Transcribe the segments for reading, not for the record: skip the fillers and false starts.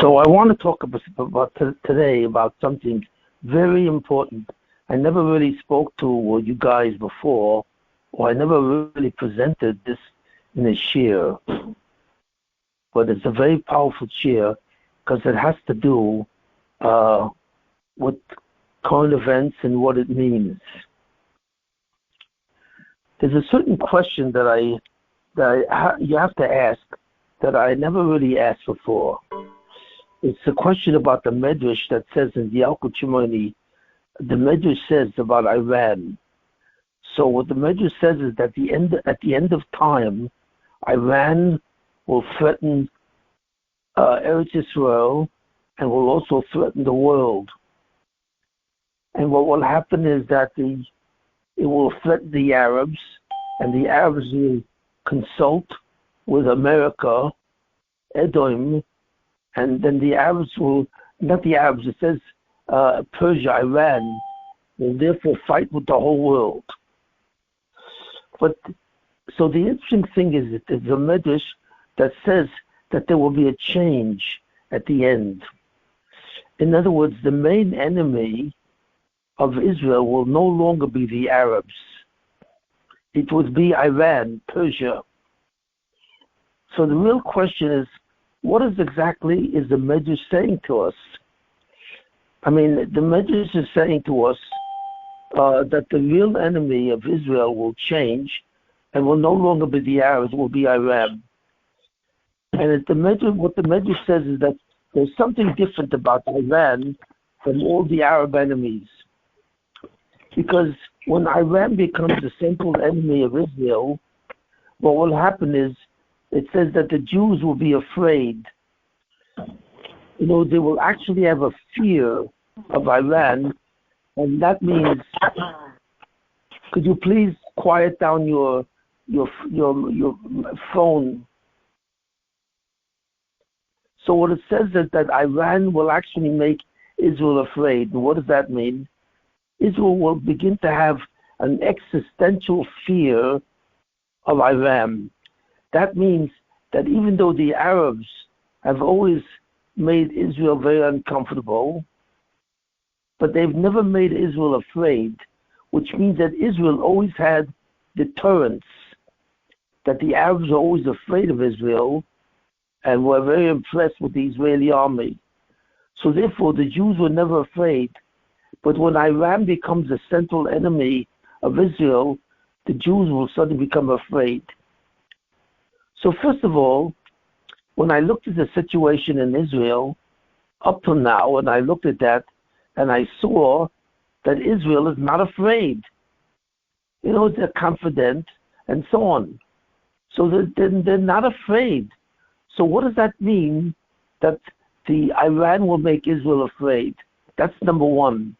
So I want to talk about today about something very important. I never really spoke to you guys before, or I never really presented this in a shir. But it's a very powerful shir because it has to do with current events and what it means. There's a certain question that you have to ask that I never really asked before. It's a question about the Medrash that says in the Yalkut Shimoni, the Medrash says about Iran. So what the Medrash says is that at the end of time, Iran will threaten Eretz Israel and will also threaten the world. And what will happen is that it will threaten the Arabs, and the Arabs will consult with America, Edom, and then the Arabs will, not the Arabs, it says Persia, Iran, will therefore fight with the whole world. But, so the interesting thing is that there's a Medrash that says that there will be a change at the end. In other words, the main enemy of Israel will no longer be the Arabs. It would be Iran, Persia. So the real question is, what exactly is the Medrash saying to us? I mean, the Medrash is saying to us that the real enemy of Israel will change and will no longer be the Arabs, it will be Iran. And what the Medrash says is that there's something different about Iran from all the Arab enemies. Because when Iran becomes the central enemy of Israel, what will happen is, it says that the Jews will be afraid. They will actually have a fear of Iran, and that means, could you please quiet down your phone? So what it says is that Iran will actually make Israel afraid. And what does that mean? Israel will begin to have an existential fear of Iran. That means that even though the Arabs have always made Israel very uncomfortable, but they've never made Israel afraid, which means that Israel always had deterrence, that the Arabs are always afraid of Israel and were very impressed with the Israeli army. So therefore, the Jews were never afraid. But when Iran becomes the central enemy of Israel, the Jews will suddenly become afraid. So first of all, when I looked at the situation in Israel up to now, and I looked at that, and I saw that Israel is not afraid. They're confident and so on. So they're not afraid. So what does that mean, that the Iran will make Israel afraid? That's number one.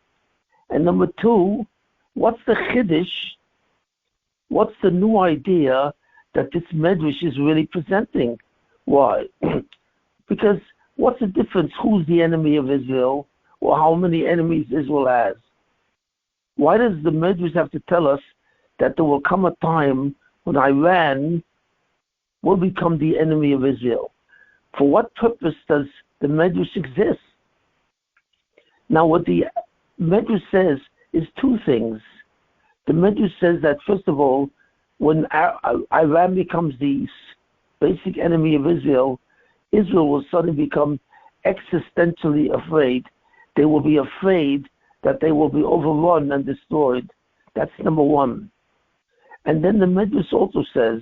And number two, what's the chiddush? What's the new idea that this Medrash is really presenting? Why? Because what's the difference? Who's the enemy of Israel, or how many enemies Israel has? Why does the Medrash have to tell us that there will come a time when Iran will become the enemy of Israel? For what purpose does the Medrash exist? Now, what the Medrash says is two things. The Medrash says that, first of all, when Iran becomes the basic enemy of Israel, Israel will suddenly become existentially afraid. They will be afraid that they will be overrun and destroyed. That's number one. And then the Medrash also says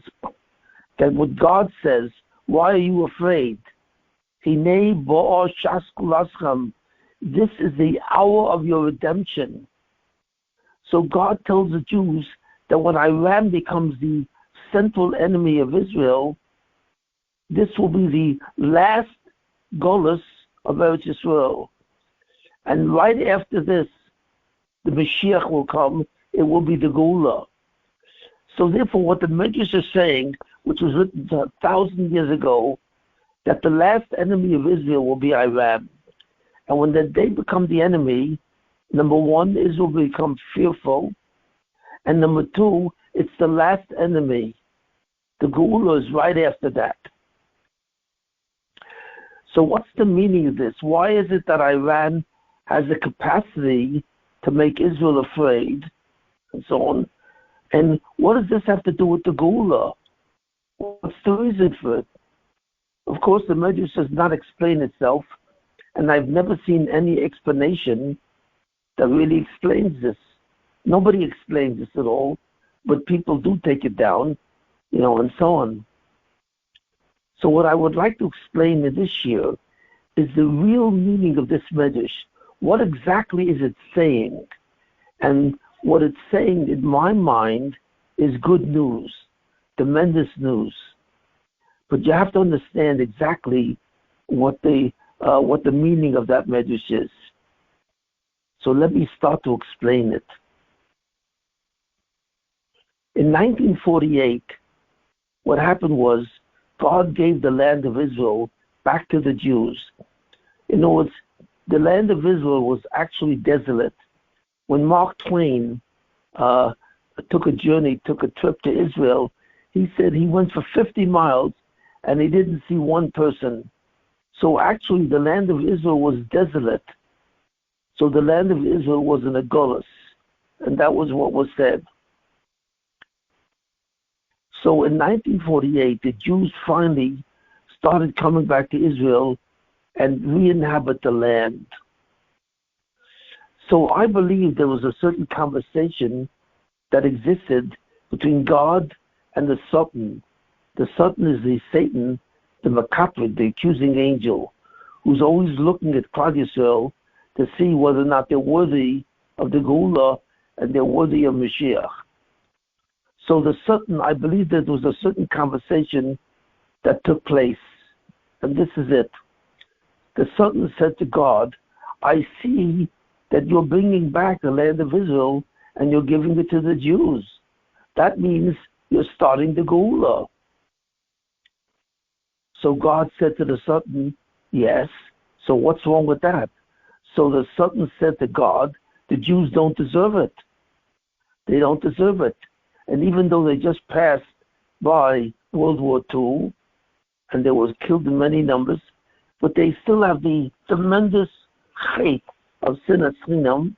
that what God says, why are you afraid? Hinei bo'or shas kulaschem. This is the hour of your redemption. So God tells the Jews that when Iran becomes the central enemy of Israel, this will be the last golus of Eretz Israel. And right after this, the Mashiach will come. It will be the Geula. So therefore, what the Medrash is saying, which was written 1,000 years ago, that the last enemy of Israel will be Iran. And when they become the enemy, number one, Israel will become fearful. And number two, it's the last enemy. The Geula is right after that. So what's the meaning of this? Why is it that Iran has the capacity to make Israel afraid, and so on? And what does this have to do with the Geula? What's the reason for it? Of course, the Medrash does not explain itself, and I've never seen any explanation that really explains this. Nobody explains this at all, but people do take it down, and so on. So what I would like to explain this year is the real meaning of this Medrash. What exactly is it saying? And what it's saying, in my mind, is good news, tremendous news. But you have to understand exactly what the meaning of that Medrash is. So let me start to explain it. In 1948, what happened was God gave the land of Israel back to the Jews. In other words, the land of Israel was actually desolate. When Mark Twain took a trip to Israel, he said he went for 50 miles and he didn't see one person. So actually the land of Israel was desolate. So the land of Israel was in a gullus, and that was what was said. So in 1948, the Jews finally started coming back to Israel and re-inhabit the land. So I believe there was a certain conversation that existed between God and the Sultan. The Sultan is the Satan, the Makaprid, the accusing angel, who's always looking at Klal Yisrael to see whether or not they're worthy of the Geula and they're worthy of Mashiach. So the Sultan, I believe that there was a certain conversation that took place, and this is it. The Sultan said to God, I see that you're bringing back the land of Israel and you're giving it to the Jews. That means you're starting the Geula. So God said to the Sultan, yes, so what's wrong with that? So the Sultan said to God, the Jews don't deserve it. They don't deserve it. And even though they just passed by World War II, and they were killed in many numbers, but they still have the tremendous hate of Sinat Chinam,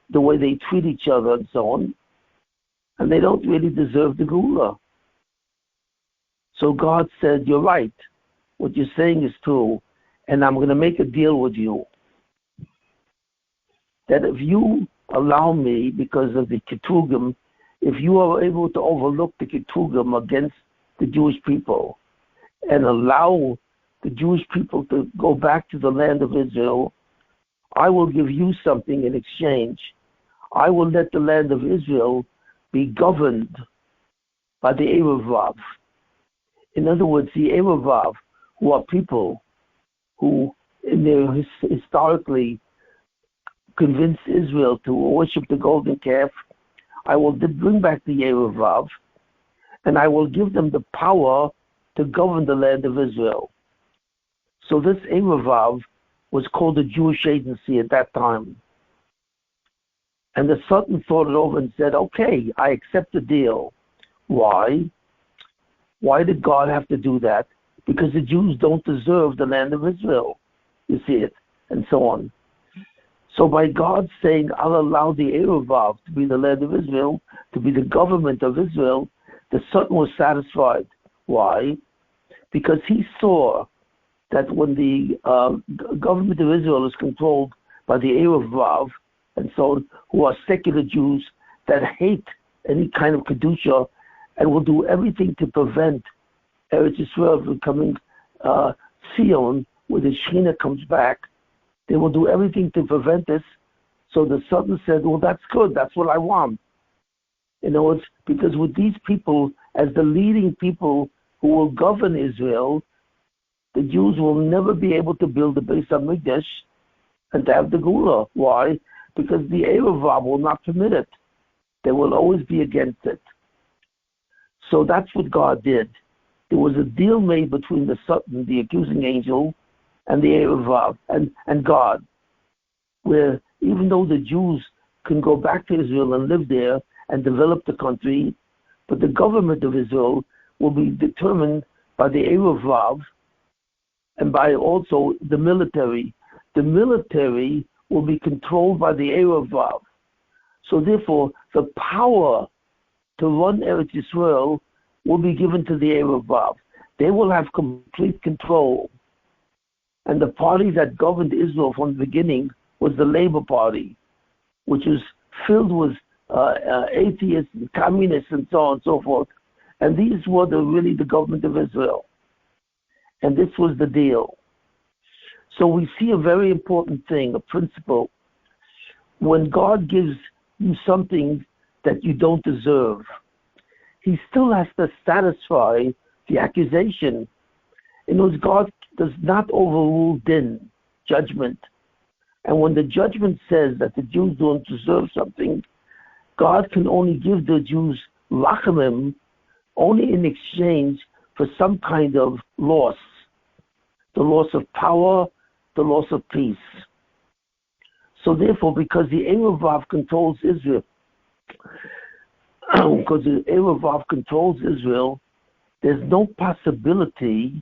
the way they treat each other and so on, and they don't really deserve the Geula. So God said, you're right. What you're saying is true, and I'm going to make a deal with you. That if you allow me, because of the Ketugim, if you are able to overlook the Ketugim against the Jewish people and allow the Jewish people to go back to the land of Israel, I will give you something in exchange. I will let the land of Israel be governed by the Erevav. In other words, the Erevav, who are people who historically convinced Israel to worship the golden calf, I will bring back the Erevav, and I will give them the power to govern the land of Israel. So this Erevav was called the Jewish Agency at that time. And the Sultan thought it over and said, okay, I accept the deal. Why? Why did God have to do that? Because the Jews don't deserve the land of Israel. You see it, and so on. So by God saying, I'll allow the Erevav to be the land of Israel, to be the government of Israel, the Sultan was satisfied. Why? Because he saw that when the government of Israel is controlled by the Erevav, and so who are secular Jews that hate any kind of Kedusha and will do everything to prevent Eretz Yisrael from becoming Zion, where the Shekhinah comes back, they will do everything to prevent this. So the Sultan said, well, that's good. That's what I want. In other words, because with these people, as the leading people who will govern Israel, the Jews will never be able to build the Beis HaMikdash and to have the Geula. Why? Because the Erevav will not permit it. They will always be against it. So that's what God did. There was a deal made between the Sultan, the accusing angel, and the Erevav, and God, where even though the Jews can go back to Israel and live there and develop the country, but the government of Israel will be determined by the Erevav, and by also the military. The military will be controlled by the Erev Vav. So therefore, the power to run Eretz Yisrael will be given to the Erev Vav. They will have complete control. And the party that governed Israel from the beginning was the Labour Party, which was filled with atheists and communists and so on and so forth. And these were really the government of Israel. And this was the deal. So we see a very important thing, a principle. When God gives you something that you don't deserve, he still has to satisfy the accusation. In other words, God does not overrule din, judgment. And when the judgment says that the Jews don't deserve something, God can only give the Jews rachamim only in exchange for some kind of loss. The loss of power, the loss of peace. So therefore, because the Erev Vav controls Israel, there's no possibility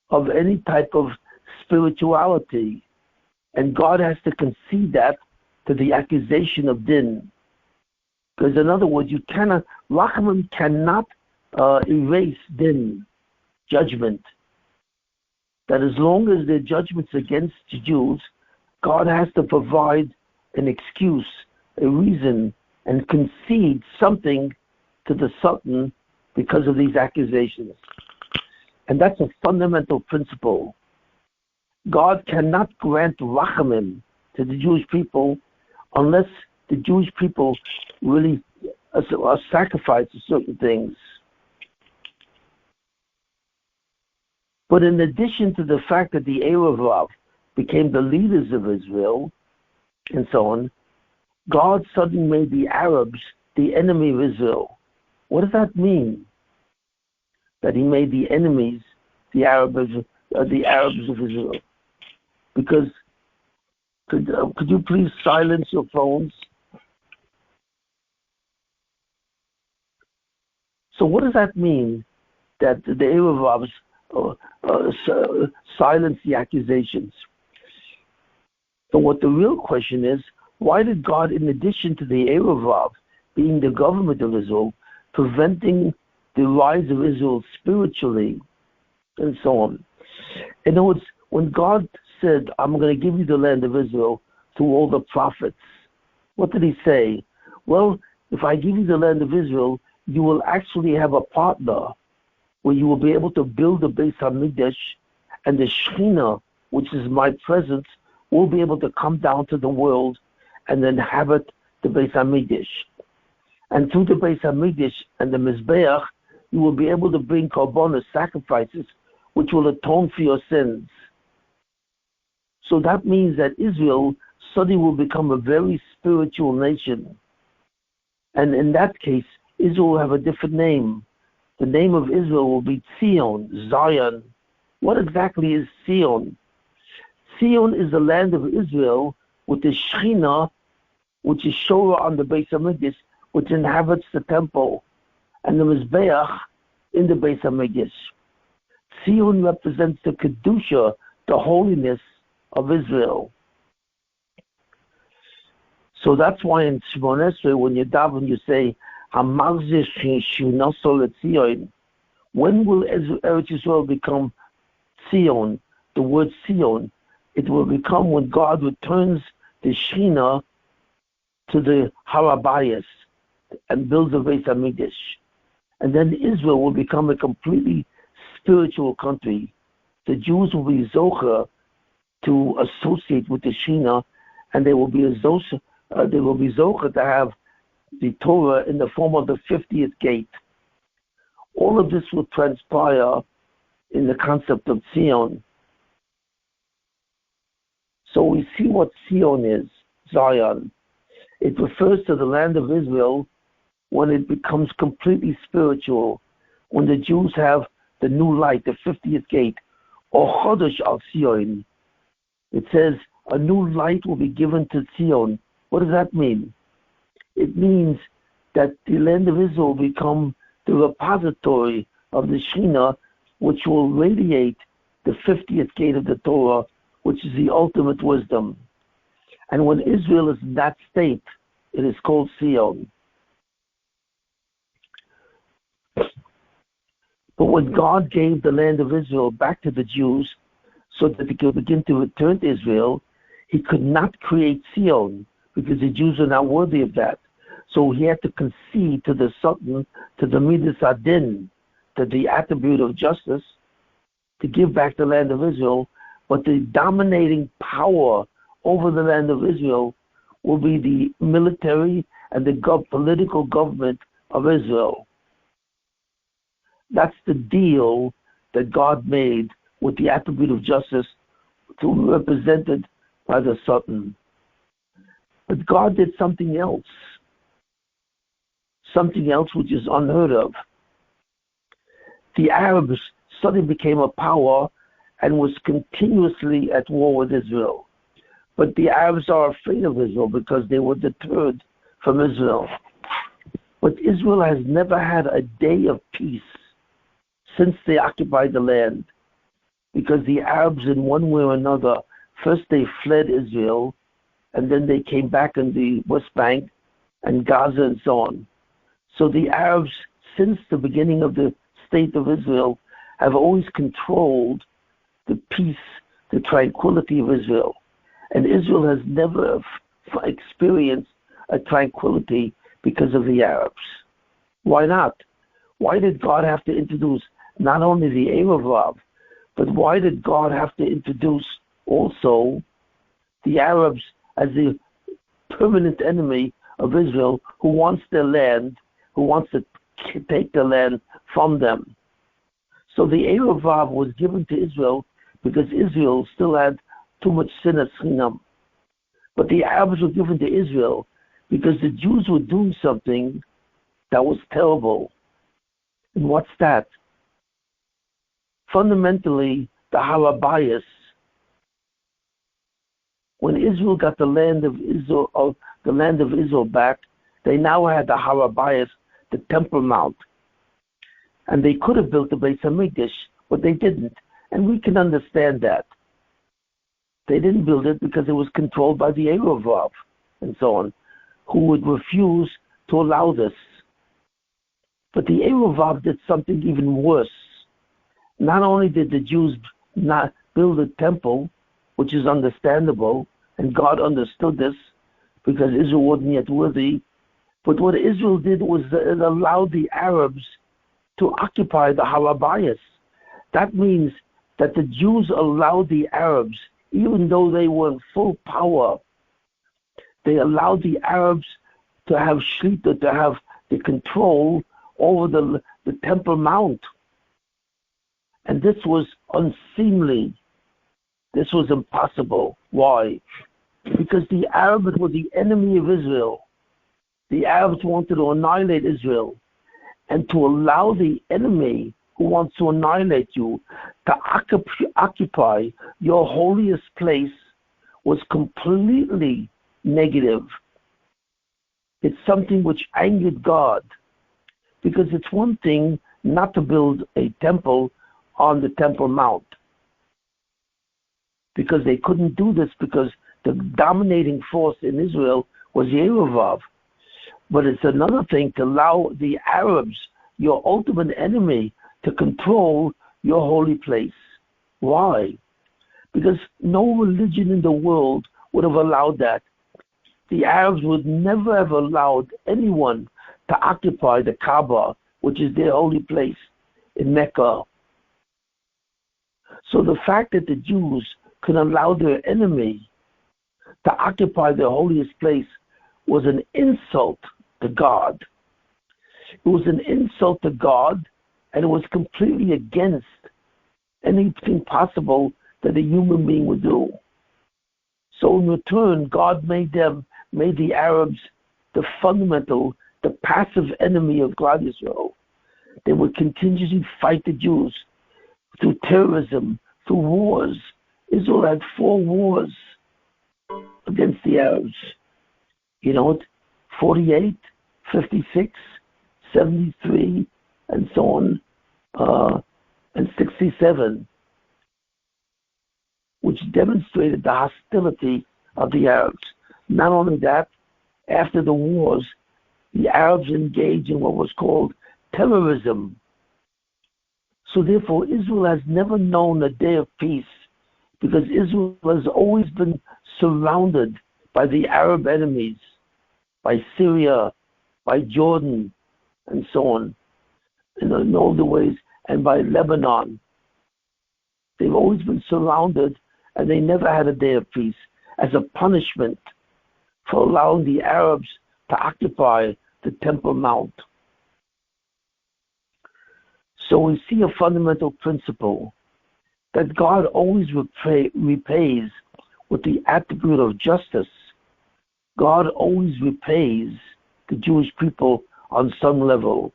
of any type of spirituality. And God has to concede that to the accusation of din. Because in other words, Rachamim cannot erase din, judgment. That as long as their judgment's against the Jews, God has to provide an excuse, a reason, and concede something to the Sultan because of these accusations. And that's a fundamental principle. God cannot grant rachamim to the Jewish people unless the Jewish people really sacrifice to certain things. But in addition to the fact that the Erev Vav became the leaders of Israel and so on, God suddenly made the Arabs the enemy of Israel. What does that mean? That he made the enemies the Arabs of Israel? Because could you please silence your phones? So what does that mean? That the Erev Vavs silence the accusations. So what the real question is, why did God, in addition to the Erev Vav being the government of Israel, preventing the rise of Israel spiritually, and so on? In other words, when God said, I'm going to give you the land of Israel through all the prophets, what did he say? Well, if I give you the land of Israel, you will actually have a partner where you will be able to build the Beis HaMikdash, and the Shekhinah, which is my presence, will be able to come down to the world and inhabit the Beis HaMikdash. And through the Beis HaMikdash and the Mizbeach, you will be able to bring korbanos, sacrifices, which will atone for your sins. So that means that Israel suddenly will become a very spiritual nation. And in that case, Israel will have a different name. The name of Israel will be Zion, Zion. What exactly is Zion? Zion is the land of Israel with the Shekhinah, which is Shora on the Beis HaMikdash, which inhabits the temple, and the Mizbeach in the Beis HaMikdash. Zion represents the Kedusha, the holiness of Israel. So that's why in Shimon Esrei, when you daven, you say, when will Eretz Yisrael become Zion? The word Zion, it will become when God returns the Shekhinah to the Harabayas and builds the Beis HaMikdash. And then Israel will become a completely spiritual country. The Jews will be zocher to associate with the Shekhinah, and they will be zocher to have the Torah in the form of the 50th gate. All of this will transpire in the concept of Zion. So we see what Zion is, Zion. It refers to the land of Israel when it becomes completely spiritual, when the Jews have the new light, the 50th gate, or Chodesh al Zion. It says a new light will be given to Zion. What does that mean? It means that the land of Israel will become the repository of the Shekhinah, which will radiate the 50th gate of the Torah, which is the ultimate wisdom. And when Israel is in that state, it is called Sion. But when God gave the land of Israel back to the Jews so that they could begin to return to Israel, he could not create Sion because the Jews are not worthy of that. So he had to concede to the Sultan, to the Midas Adin, to the attribute of justice, to give back the land of Israel. But the dominating power over the land of Israel will be the military and the political government of Israel. That's the deal that God made with the attribute of justice to be represented by the Sultan. But God did something else which is unheard of. The Arabs suddenly became a power and was continuously at war with Israel. But the Arabs are afraid of Israel because they were deterred from Israel. But Israel has never had a day of peace since they occupied the land, because the Arabs, in one way or another, first they fled Israel, and then they came back in the West Bank and Gaza and so on. So the Arabs, since the beginning of the state of Israel, have always controlled the peace, the tranquility of Israel. And Israel has never experienced a tranquility because of the Arabs. Why not? Why did God have to introduce not only the Erev, but why did God have to introduce also the Arabs as the permanent enemy of Israel, who wants their land, who wants to take the land from them? So the Erev was given to Israel because Israel still had too much sin at Chinam. But the Arabs were given to Israel because the Jews were doing something that was terrible. And what's that? Fundamentally, the Harabayas. When Israel got the land of Israel back, they now had the Harabayas, the Temple Mount. And they could have built the Beis Hamikdash, but they didn't. And we can understand that. They didn't build it because it was controlled by the Erev and so on, who would refuse to allow this. But the Erev did something even worse. Not only did the Jews not build a temple, which is understandable, and God understood this because Israel wasn't yet worthy, but what Israel did was it allowed the Arabs to occupy the Harabayas. That means that the Jews allowed the Arabs, even though they were in full power, they allowed the Arabs to have shlita, to have the control over the Temple Mount. And this was unseemly. This was impossible. Why? Because the Arabs were the enemy of Israel. The Arabs wanted to annihilate Israel. And to allow the enemy who wants to annihilate you to occupy your holiest place was completely negative. It's something which angered God. Because it's one thing not to build a temple on the Temple Mount, because they couldn't do this because the dominating force in Israel was the Erev. But it's another thing to allow the Arabs, your ultimate enemy, to control your holy place. Why? Because no religion in the world would have allowed that. The Arabs would never have allowed anyone to occupy the Kaaba, which is their holy place in Mecca. So the fact that the Jews could allow their enemy to occupy their holiest place was an insult to God. It was an insult to God, and it was completely against anything possible that a human being would do. So in return, God made the Arabs the fundamental, the passive enemy of God Israel. They would continuously fight the Jews through terrorism, through wars. Israel had 4 wars against the Arabs. 48, 56, 73, and so on, and 67. which demonstrated the hostility of the Arabs. Not only that, after the wars, the Arabs engaged in what was called terrorism. So therefore, Israel has never known a day of peace because Israel has always been surrounded by the Arab enemies, by Syria, by Jordan, and so on, in all the ways, and by Lebanon. They've always been surrounded, and they never had a day of peace as a punishment for allowing the Arabs to occupy the Temple Mount. So we see a fundamental principle that God always repays with the attribute of justice. God always repays the Jewish people on some level.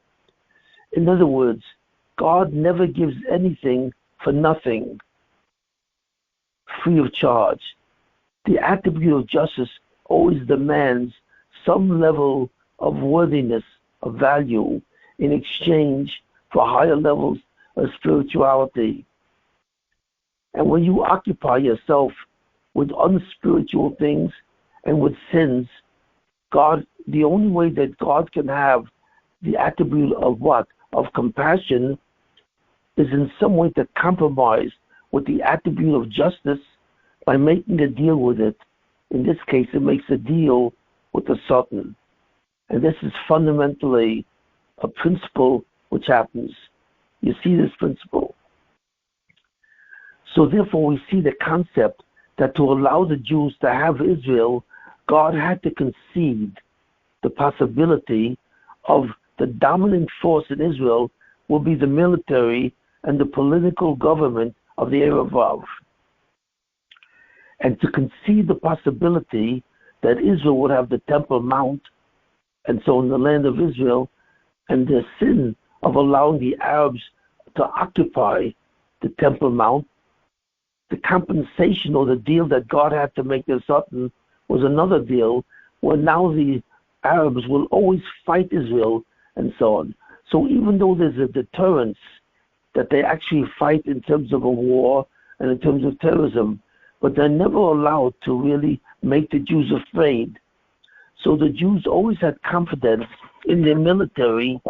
In other words, God never gives anything for nothing, free of charge. The attribute of justice always demands some level of worthiness, of value, in exchange for higher levels of spirituality. And when you occupy yourself with unspiritual things and with sins, God, the only way that God can have the attribute of what? Of compassion is in some way to compromise with the attribute of justice by making a deal with it. In this case, it makes a deal with the Sultan. And this is fundamentally a principle which happens. You see this principle. So therefore we see the concept that to allow the Jews to have Israel, God had to concede the possibility of the dominant force in Israel will be the military and the political government of the Erev. And to concede the possibility that Israel would have the Temple Mount, and so in the land of Israel, and the sin of allowing the Arabs to occupy the Temple Mount, the compensation or the deal that God had to make this Sultan was another deal where now the Arabs will always fight Israel and so on. So even though there's a deterrence that they actually fight in terms of a war and in terms of terrorism, but they're never allowed to really make the Jews afraid. So the Jews always had confidence in their military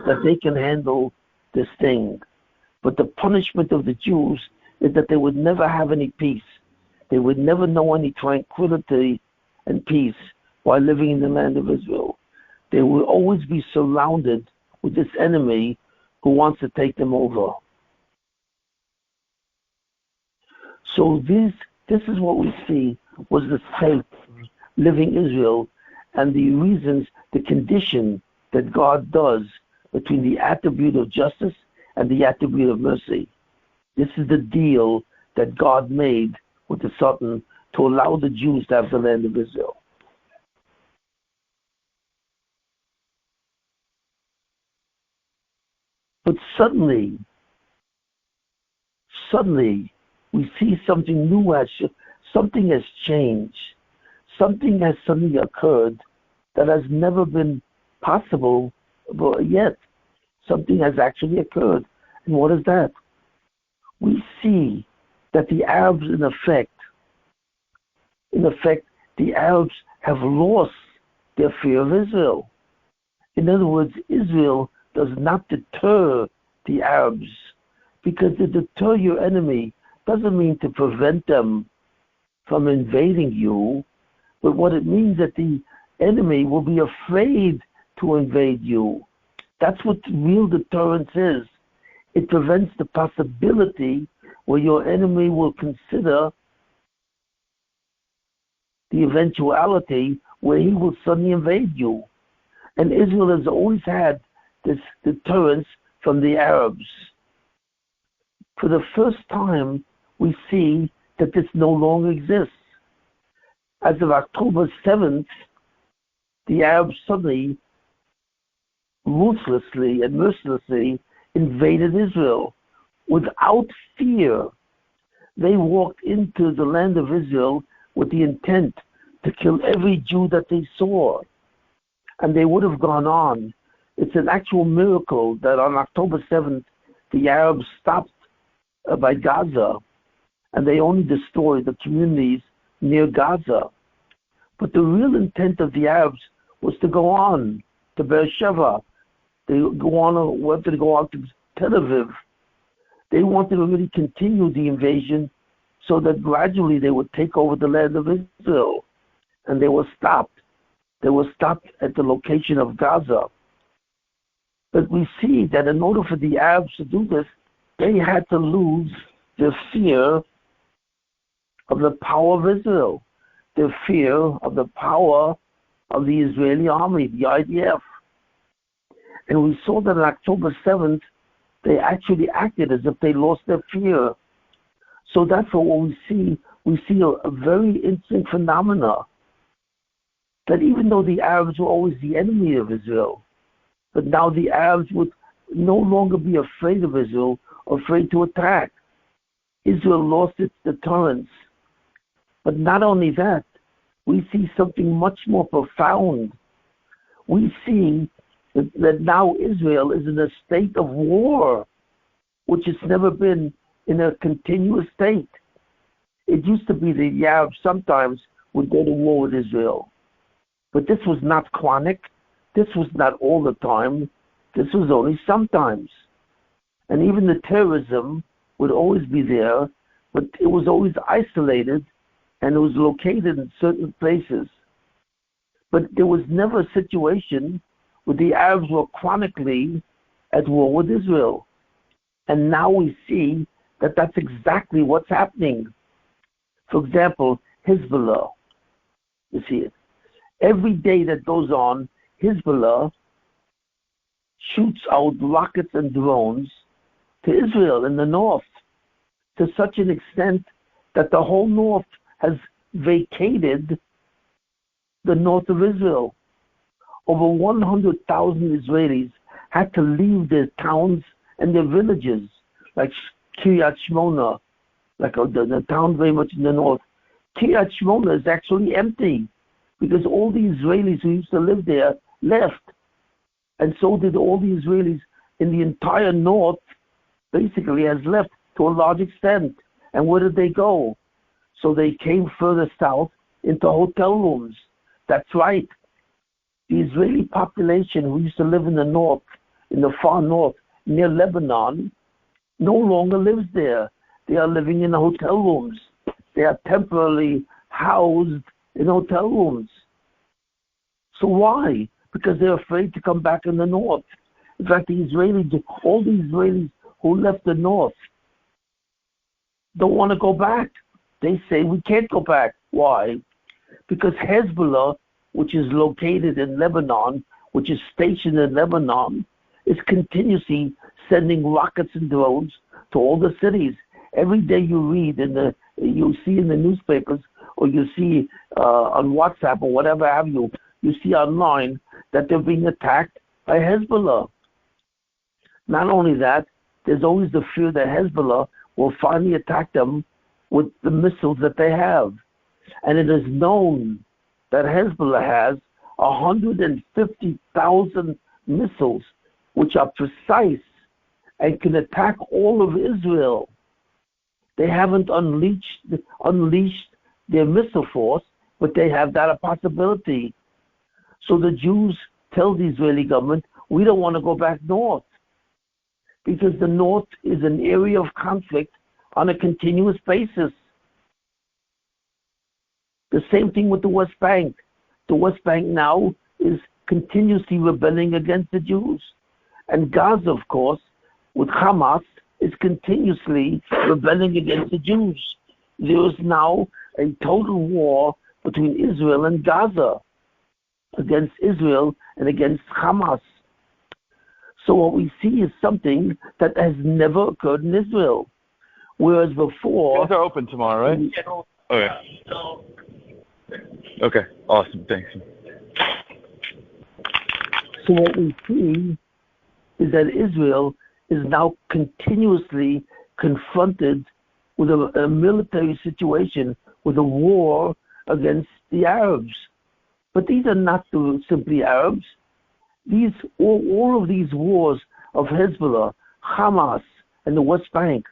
that they can handle this thing. But the punishment of the Jews is that they would never have any peace. They would never know any tranquility and peace while living in the land of Israel. They will always be surrounded with this enemy who wants to take them over. So this is what we see was the state of living Israel and the reasons, the condition that God does between the attribute of justice and the attribute of mercy. This is the deal that God made with the Sultan to allow the Jews to have the land of Israel. But suddenly, we see something new, something has changed. Something has suddenly occurred that has never been possible yet. Something has actually occurred. And what is that? We see that the Arabs, in effect, the Arabs have lost their fear of Israel. In other words, Israel does not deter the Arabs, because to deter your enemy doesn't mean to prevent them from invading you, but what it means that the enemy will be afraid to invade you. That's what real deterrence is. It prevents the possibility where your enemy will consider the eventuality where he will suddenly invade you. And Israel has always had this deterrence from the Arabs. For the first time, we see that this no longer exists. As of October 7th, the Arabs suddenly, ruthlessly and mercilessly invaded Israel without fear. They walked into the land of Israel with the intent to kill every Jew that they saw. And they would have gone on. It's an actual miracle that on October 7th, the Arabs stopped by Gaza and they only destroyed the communities near Gaza. But the real intent of the Arabs was to go on to Beersheba. They wanted to go on to Tel Aviv. They wanted to really continue the invasion so that gradually they would take over the land of Israel. And they were stopped. They were stopped at the location of Gaza. But we see that in order for the Arabs to do this, they had to lose their fear of the power of Israel, their fear of the power of the Israeli army, the IDF. And we saw that on October 7th, they actually acted as if they lost their fear. So that's what we see. We see a very interesting phenomena, that even though the Arabs were always the enemy of Israel, but now the Arabs would no longer be afraid of Israel, afraid to attack. Israel lost its deterrence. But not only that, we see something much more profound. We see that now Israel is in a state of war, which has never been in a continuous state. It used to be that the Arabs sometimes would go to war with Israel. But this was not chronic. This was not all the time. This was only sometimes. And even the terrorism would always be there, but it was always isolated and it was located in certain places. But there was never a situation where the Arabs were chronically at war with Israel. And now we see that that's exactly what's happening. For example, Hezbollah, you see it. Every day that goes on, Hezbollah shoots out rockets and drones to Israel in the north, to such an extent that the whole north has vacated the north of Israel. Over 100,000 Israelis had to leave their towns and their villages, like Kiryat Shmona, like the town very much in the north. Kiryat Shmona is actually empty because all the Israelis who used to live there left. And so did all the Israelis in the entire north, basically has left to a large extent. And where did they go? So they came further south into hotel rooms. That's right. The Israeli population who used to live in the north, in the far north, near Lebanon, no longer lives there. They are living in hotel rooms. They are temporarily housed in hotel rooms. So why? Because they're afraid to come back in the north. In fact, all the Israelis who left the north don't want to go back. They say, we can't go back. Why? Because Hezbollah, which is located in Lebanon, which is stationed in Lebanon, is continuously sending rockets and drones to all the cities. Every day you read you see in the newspapers, or you see on WhatsApp or whatever have you see online that they're being attacked by Hezbollah. Not only that, there's always the fear that Hezbollah will finally attack them with the missiles that they have. And it is known that Hezbollah has 150,000 missiles, which are precise and can attack all of Israel. They haven't unleashed their missile force, but they have that a possibility. So the Jews tell the Israeli government, we don't want to go back north, because the north is an area of conflict on a continuous basis. The same thing with the West Bank. The West Bank now is continuously rebelling against the Jews. And Gaza, of course, with Hamas, is continuously rebelling against the Jews. There is now a total war between Israel and Gaza, against Israel and against Hamas. So what we see is something that has never occurred in Israel. Whereas before... Guys are open tomorrow, right? Okay. Okay, awesome, thanks. So what we see is that Israel is now continuously confronted with a military situation, with a war against the Arabs. But these are not simply Arabs. All of these wars of Hezbollah, Hamas, and the West Bank,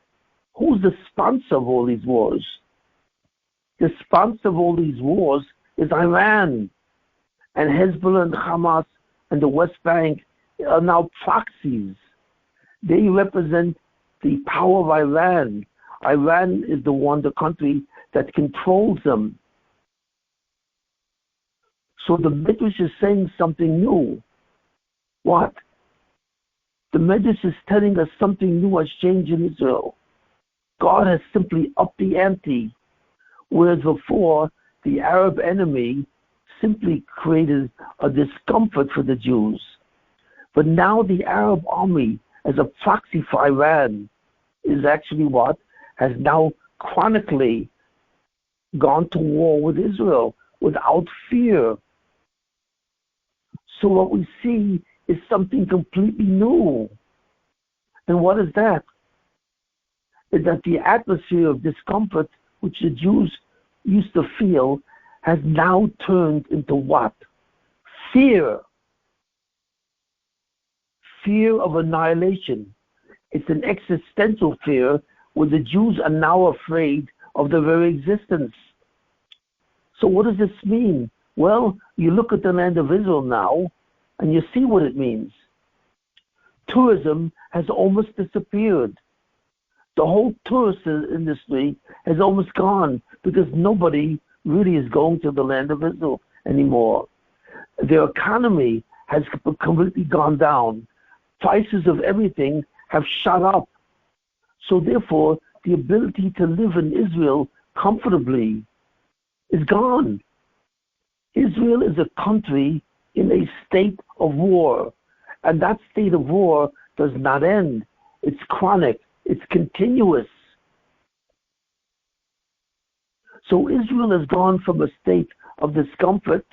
Who's the sponsor of all these wars? The sponsor of all these wars is Iran. And Hezbollah and Hamas and the West Bank are now proxies. They represent the power of Iran. Iran is the country that controls them. So the Midrash is saying something new. What? The Midrash is telling us something new has changed in Israel. God has simply upped the ante, whereas before the Arab enemy simply created a discomfort for the Jews. But now the Arab army, as a proxy for Iran, is actually what? Has now chronically gone to war with Israel without fear. So what we see is something completely new. And what is that? Is that the atmosphere of discomfort which the Jews used to feel has now turned into what? Fear. Fear of annihilation. It's an existential fear where the Jews are now afraid of their very existence. So what does this mean? Well, you look at the land of Israel now, and you see what it means. Tourism has almost disappeared. The whole tourist industry has almost gone because nobody really is going to the land of Israel anymore. Their economy has completely gone down. Prices of everything have shot up. So therefore, the ability to live in Israel comfortably is gone. Israel is a country in a state of war. And that state of war does not end. It's chronic. It's continuous. So Israel has gone from a state of discomfort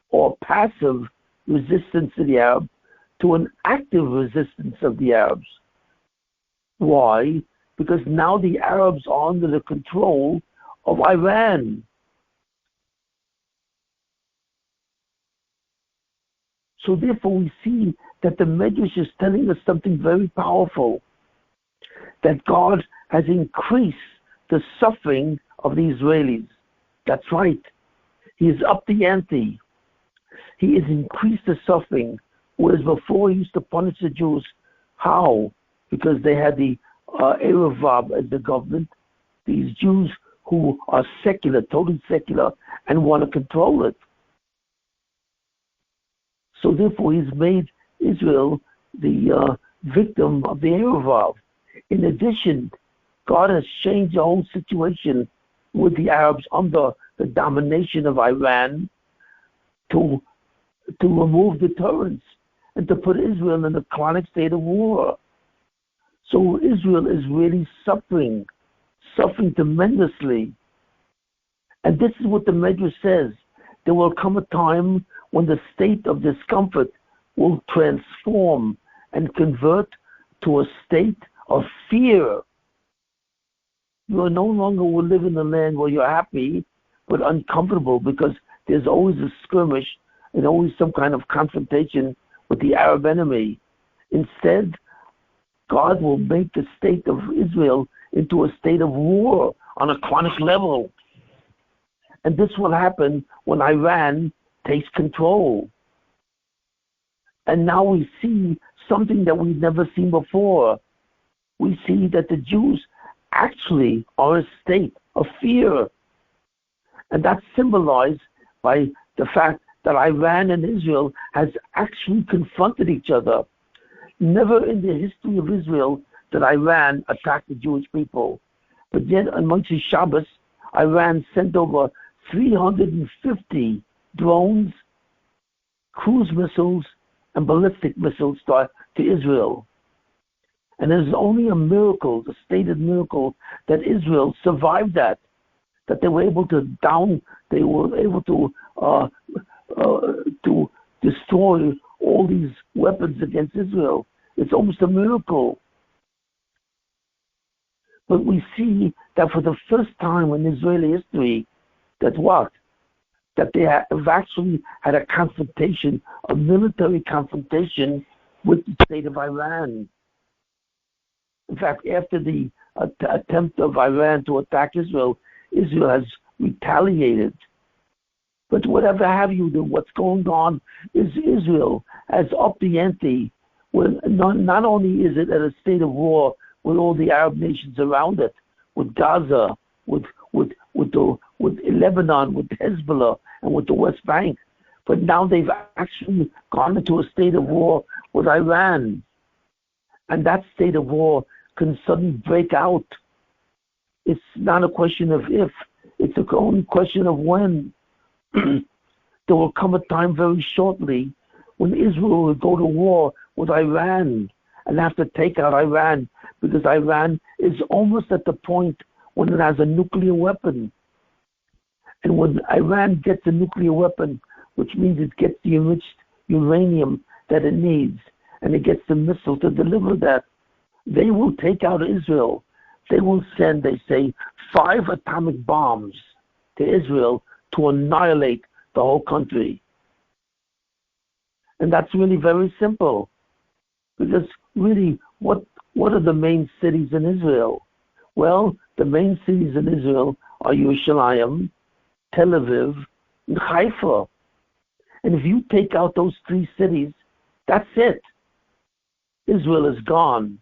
or passive resistance to the Arab to an active resistance of the Arabs. Why? Because now the Arabs are under the control of Iran. So therefore we see that the Medrash is telling us something very powerful, that God has increased the suffering of the Israelis. That's right. He has upped the ante. He has increased the suffering, whereas before he used to punish the Jews. How? Because they had the Erev as the government, these Jews who are secular, totally secular, and want to control it. So therefore he's made Israel the victim of the Erev. In addition, God has changed the whole situation with the Arabs under the domination of Iran to remove deterrence and to put Israel in a chronic state of war. So Israel is really suffering tremendously. And this is what the Medrash says. There will come a time when the state of discomfort will transform and convert to a state of fear. You are no longer will live in a land where you're happy but uncomfortable, because there's always a skirmish and always some kind of confrontation with the Arab enemy. Instead, God will make the state of Israel into a state of war on a chronic level. And this will happen when Iran takes control. And now we see something that we've never seen before. We see that the Jews actually are a state of fear. And that's symbolized by the fact that Iran and Israel has actually confronted each other. Never in the history of Israel did Iran attack the Jewish people. But yet on Motzei Shabbos, Iran sent over 350 drones, cruise missiles, and ballistic missiles to Israel. And it is only a miracle, a stated miracle, that Israel survived that they were able to destroy all these weapons against Israel. It's almost a miracle. But we see that for the first time in Israeli history, that they have actually had a confrontation, a military confrontation with the state of Iran. In fact, after the attempt of Iran to attack Israel, Israel has retaliated. But whatever have you, what's going on is Israel has upped the ante. When not only is it at a state of war with all the Arab nations around it, with Gaza, with Lebanon, with Hezbollah, and with the West Bank, but now they've actually gone into a state of war with Iran. And that state of war can suddenly break out. It's not a question of if, it's only question of when. There will come a time very shortly when Israel will go to war with Iran and have to take out Iran, because Iran is almost at the point when it has a nuclear weapon. And when Iran gets a nuclear weapon, which means it gets the enriched uranium that it needs, and it gets the missile to deliver that, they will take out Israel. They will send, they say, 5 atomic bombs to Israel to annihilate the whole country. And that's really very simple. Because really, what are the main cities in Israel? Well, the main cities in Israel are Yerushalayim, Tel Aviv, and Haifa. And if you take out those 3 cities, that's it. Israel is gone.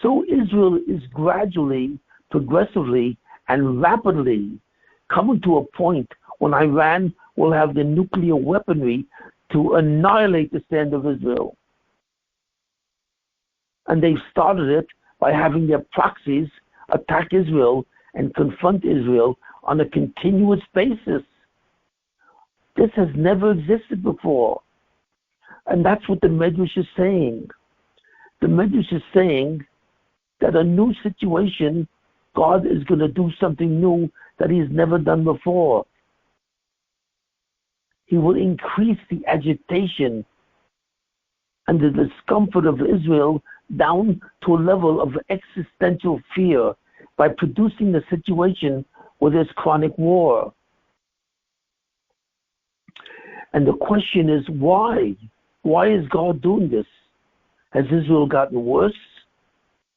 So Israel is gradually, progressively, and rapidly coming to a point when Iran will have the nuclear weaponry to annihilate the stand of Israel. And they've started it by having their proxies attack Israel and confront Israel on a continuous basis. This has never existed before. And that's what the Medrash is saying. The Medrash is saying that a new situation, God is going to do something new that He's never done before. He will increase the agitation and the discomfort of Israel down to a level of existential fear by producing a situation where there's chronic war. And the question is, why? Why is God doing this? Has Israel gotten worse?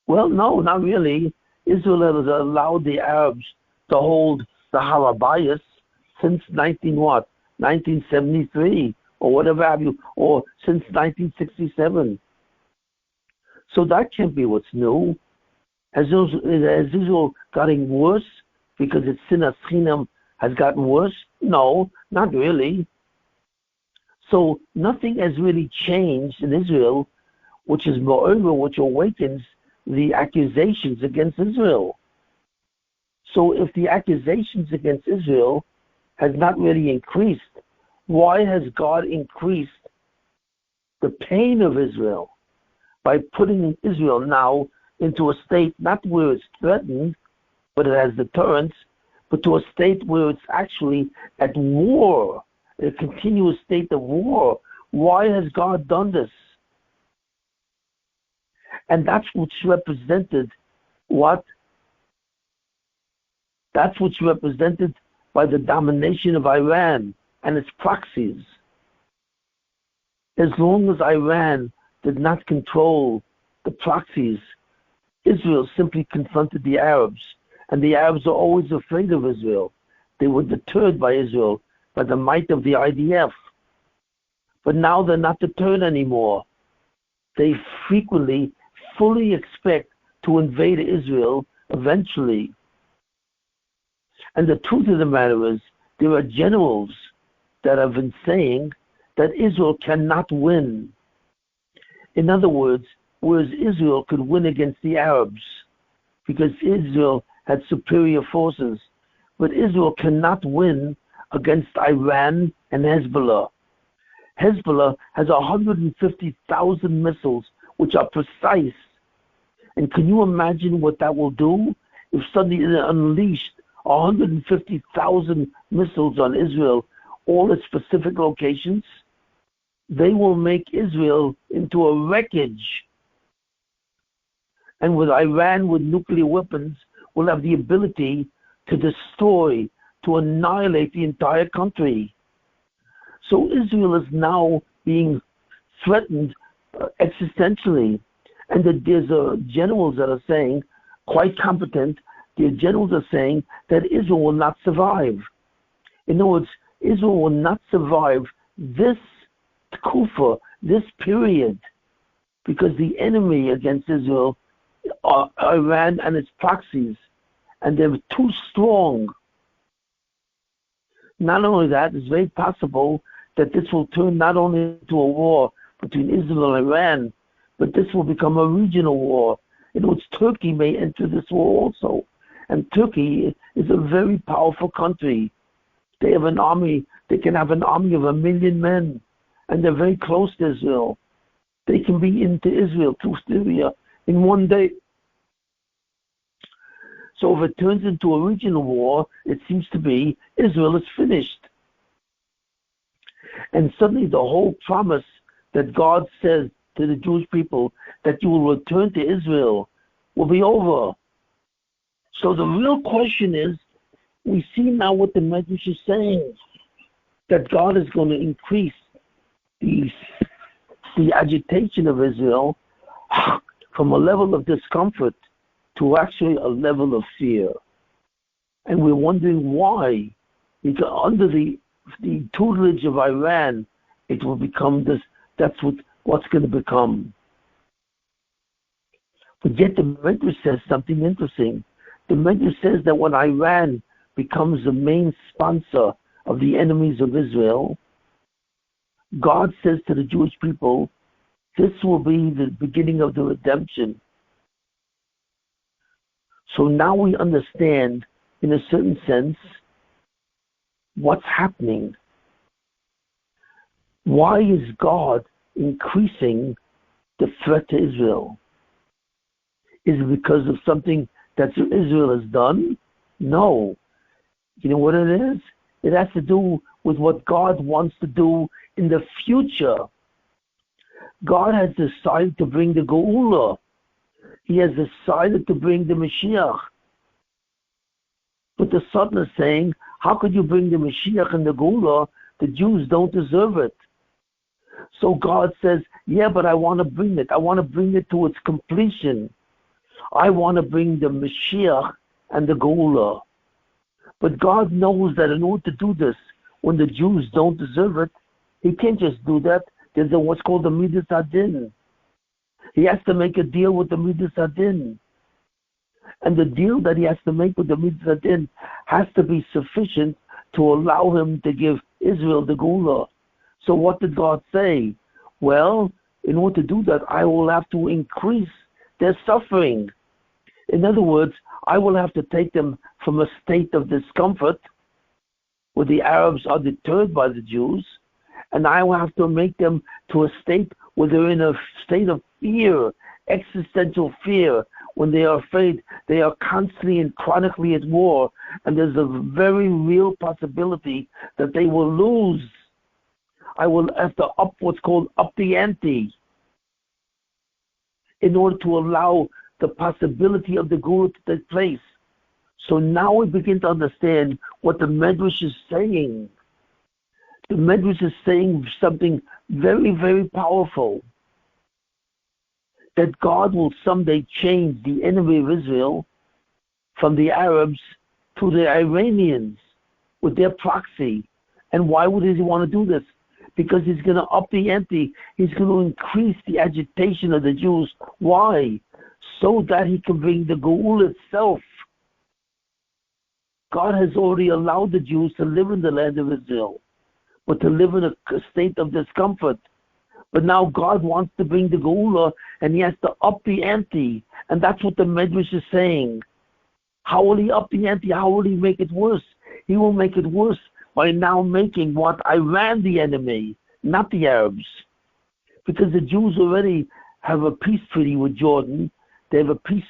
Well, no, not really. Israel has allowed the Arabs to hold the Harabayas since 1973, or whatever have you, or since 1967. So that can't be what's new. Has Israel gotten worse because its sinas chinam has gotten worse? No, not really. So nothing has really changed in Israel, which is moreover, which awakens the accusations against Israel. So if the accusations against Israel has not really increased, why has God increased the pain of Israel by putting Israel now into a state not where it's threatened, but it has deterrence, but to a state where it's actually at war, a continuous state of war? Why has God done this? And that's what's represented That's what's represented by the domination of Iran and its proxies. As long as Iran did not control the proxies, Israel simply confronted the Arabs, and the Arabs are always afraid of Israel. They were deterred by Israel, by the might of the IDF. But now they're not deterred anymore. They frequently, fully expect to invade Israel eventually. And the truth of the matter is, there are generals that have been saying that Israel cannot win. In other words, whereas Israel could win against the Arabs, because Israel had superior forces, but Israel cannot win against Iran and Hezbollah. Hezbollah has 150,000 missiles, which are precise. And can you imagine what that will do if suddenly it unleashed 150,000 missiles on Israel, all at specific locations? They will make Israel into a wreckage. And with Iran with nuclear weapons, will have the ability to destroy, to annihilate the entire country. So Israel is now being threatened existentially. And that there's generals that are saying, quite competent, the generals are saying that Israel will not survive. In other words, Israel will not survive this kufa, this period, because the enemy against Israel are Iran and its proxies, and they're too strong. Not only that, it's very possible that this will turn not only into a war between Israel and Iran, but this will become a regional war. In which Turkey may enter this war also. And Turkey is a very powerful country. They have an army, they can have an army of 1 million men, and they're very close to Israel. They can be into Israel through Syria in one day. So if it turns into a regional war, it seems to be Israel is finished. And suddenly the whole promise that God says to the Jewish people that you will return to Israel will be over. So the real question is, we see now what the Medrash is saying, that God is going to increase the agitation of Israel from a level of discomfort to actually a level of fear. And we're wondering why. Because under the tutelage of Iran, it will become this, that's what's going to become. But yet the Medrash says something interesting. The Medrash says that when Iran becomes the main sponsor of the enemies of Israel, God says to the Jewish people, this will be the beginning of the redemption. So now we understand, in a certain sense, what's happening. Why is God increasing the threat to Israel? Is it because of something that Israel has done? No. You know what it is? It has to do with what God wants to do in the future. God has decided to bring the Geula. He has decided to bring the Mashiach. But the Satan is saying, how could you bring the Mashiach and the Geula? The Jews don't deserve it. So God says, yeah, but I want to bring it. I want to bring it to its completion. I want to bring the Mashiach and the Geula. But God knows that in order to do this, when the Jews don't deserve it, He can't just do that. There's what's called the Midas Hadin. He has to make a deal with the Midas Hadin. And the deal that he has to make with the Midas Hadin has to be sufficient to allow him to give Israel the Geula. So what did God say? Well, in order to do that, I will have to increase their suffering. In other words, I will have to take them from a state of discomfort where the Arabs are deterred by the Jews, and I will have to make them to a state where they're in a state of fear, existential fear. When they are afraid, they are constantly and chronically at war, and there's a very real possibility that they will lose. I will have to up the ante in order to allow the possibility of the Geula to take place. So now we begin to understand what the Medrash is saying. The Medrash is saying something very, very powerful. That God will someday change the enemy of Israel from the Arabs to the Iranians with their proxy. And why would he want to do this? Because he's going to up the ante. He's going to increase the agitation of the Jews. Why? So that he can bring the Geula itself. God has already allowed the Jews to live in the land of Israel, but to live in a state of discomfort. But now God wants to bring the Geula, and he has to up the ante. And that's what the Medrash is saying. How will he up the ante? How will he make it worse? He will make it worse by now making what Iran the enemy, not the Arabs. Because the Jews already have a peace treaty with Jordan. They have a peace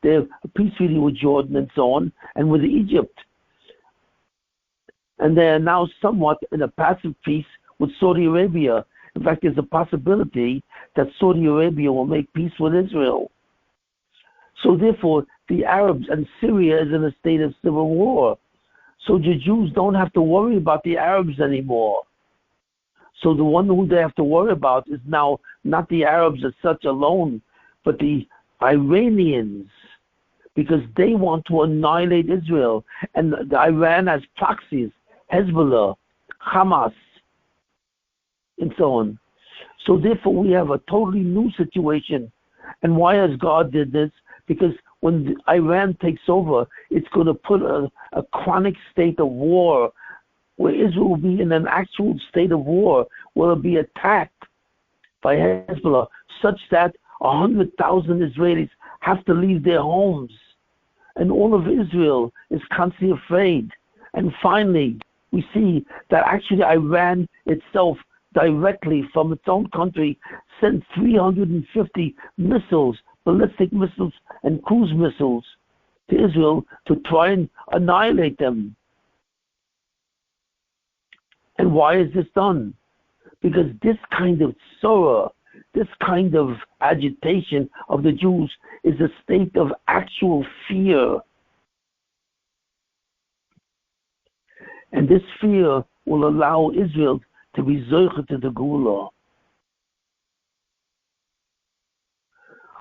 treaty with Jordan and so on, and with Egypt. And they are now somewhat in a passive peace with Saudi Arabia. In fact, there's a possibility that Saudi Arabia will make peace with Israel. So therefore, the Arabs and Syria is in a state of civil war. So the Jews don't have to worry about the Arabs anymore. So the one who they have to worry about is now not the Arabs as such alone, But the Iranians, because they want to annihilate Israel, and the Iran has proxies, Hezbollah, Hamas, and so on. So therefore we have a totally new situation. And why has God did this? Because when Iran takes over, it's going to put a chronic state of war, where Israel will be in an actual state of war, where it will be attacked by Hezbollah, such that 100,000 Israelis have to leave their homes. And all of Israel is constantly afraid. And finally, we see that actually Iran itself, directly from its own country, sent 350 missiles, ballistic missiles and cruise missiles to Israel to try and annihilate them. And why is this done? Because this kind of sorrow, this kind of agitation of the Jews is a state of actual fear. And this fear will allow Israel to be zoche to the Gula.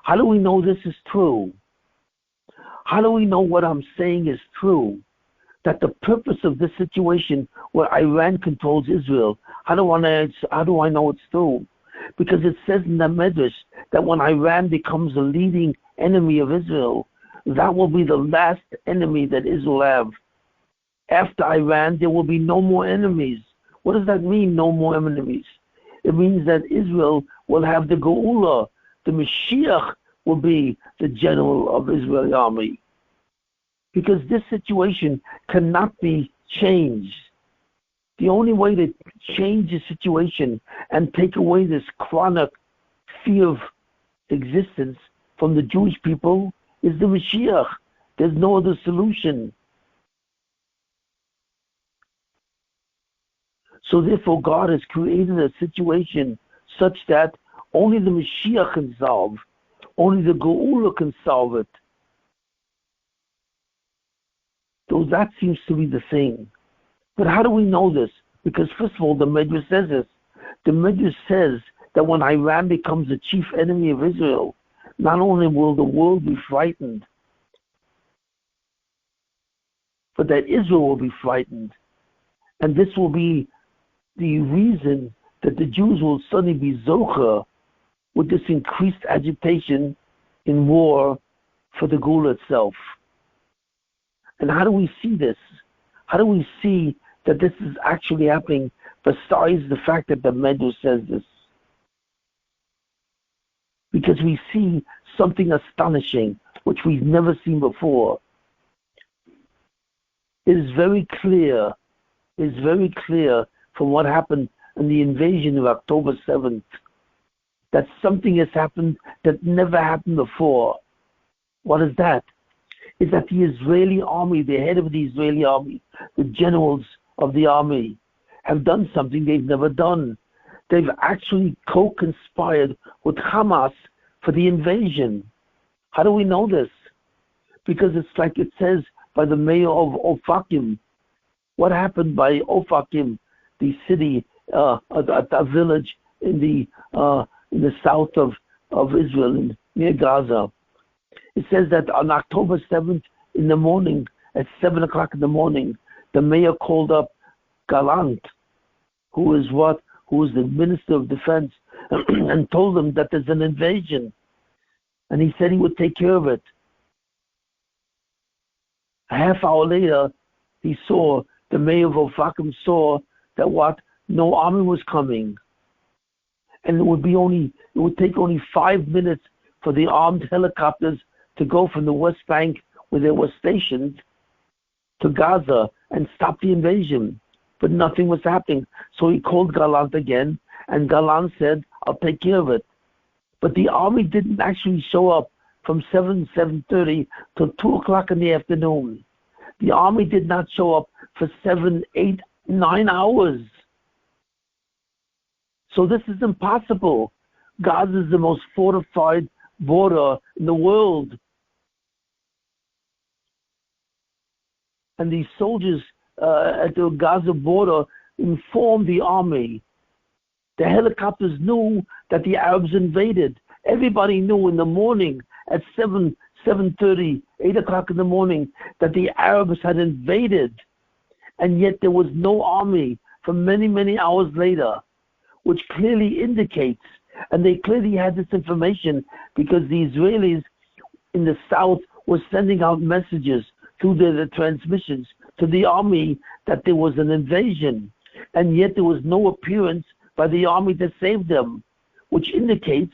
How do we know this is true? How do we know what I'm saying is true? That the purpose of this situation where Iran controls Israel, how do I know it's true? Because it says in the Medrash that when Iran becomes a leading enemy of Israel, that will be the last enemy that Israel have. After Iran, there will be no more enemies. What does that mean, no more enemies? It means that Israel will have the Geula. The Mashiach will be the general of Israeli army. Because this situation cannot be changed. The only way to change the situation and take away this chronic fear of existence from the Jewish people is the Mashiach. There's no other solution. So therefore God has created a situation such that only the Mashiach can solve, only the Geula can solve it. So that seems to be the thing. But how do we know this? Because first of all, the Medrash says this. The Medrash says that when Iran becomes the chief enemy of Israel, not only will the world be frightened, but that Israel will be frightened. And this will be the reason that the Jews will suddenly be zocha with this increased agitation in war for the Geula itself. And how do we see this? How do we see that this is actually happening besides the fact that the Medrash says this? Because we see something astonishing, which we've never seen before. It is very clear from what happened in the invasion of October 7th, that something has happened that never happened before. What is that? Is that the Israeli army, the head of the Israeli army, the generals of the army, have done something they've never done. They've actually co-conspired with Hamas for the invasion. How do we know this? Because it's like it says by the mayor of Ofakim. What happened by Ofakim, the city, a village in the south of Israel, near Gaza? It says that on October 7th in the morning, at 7 o'clock in the morning, the mayor called up Gallant, who is the Minister of Defense, and told him that there's an invasion. And he said he would take care of it. A half hour later, the mayor of Ofakim saw that no army was coming. And it would take only 5 minutes for the armed helicopters to go from the West Bank, where they were stationed, to Gaza and stop the invasion. But nothing was happening. So he called Gallant again, and Gallant said, I'll take care of it. But the army didn't actually show up from 7:30 till 2 o'clock in the afternoon. The army did not show up for 7, 8, 9 hours. So this is impossible. Gaza is the most fortified border in the world. And these soldiers at the Gaza border informed the army. The helicopters knew that the Arabs invaded. Everybody knew in the morning at 7:30, 8 o'clock in the morning that the Arabs had invaded, and yet there was no army for many, many hours later, which clearly indicates, and they clearly had this information because the Israelis in the south were sending out messages through the transmissions to the army that there was an invasion, and yet there was no appearance by the army to save them, which indicates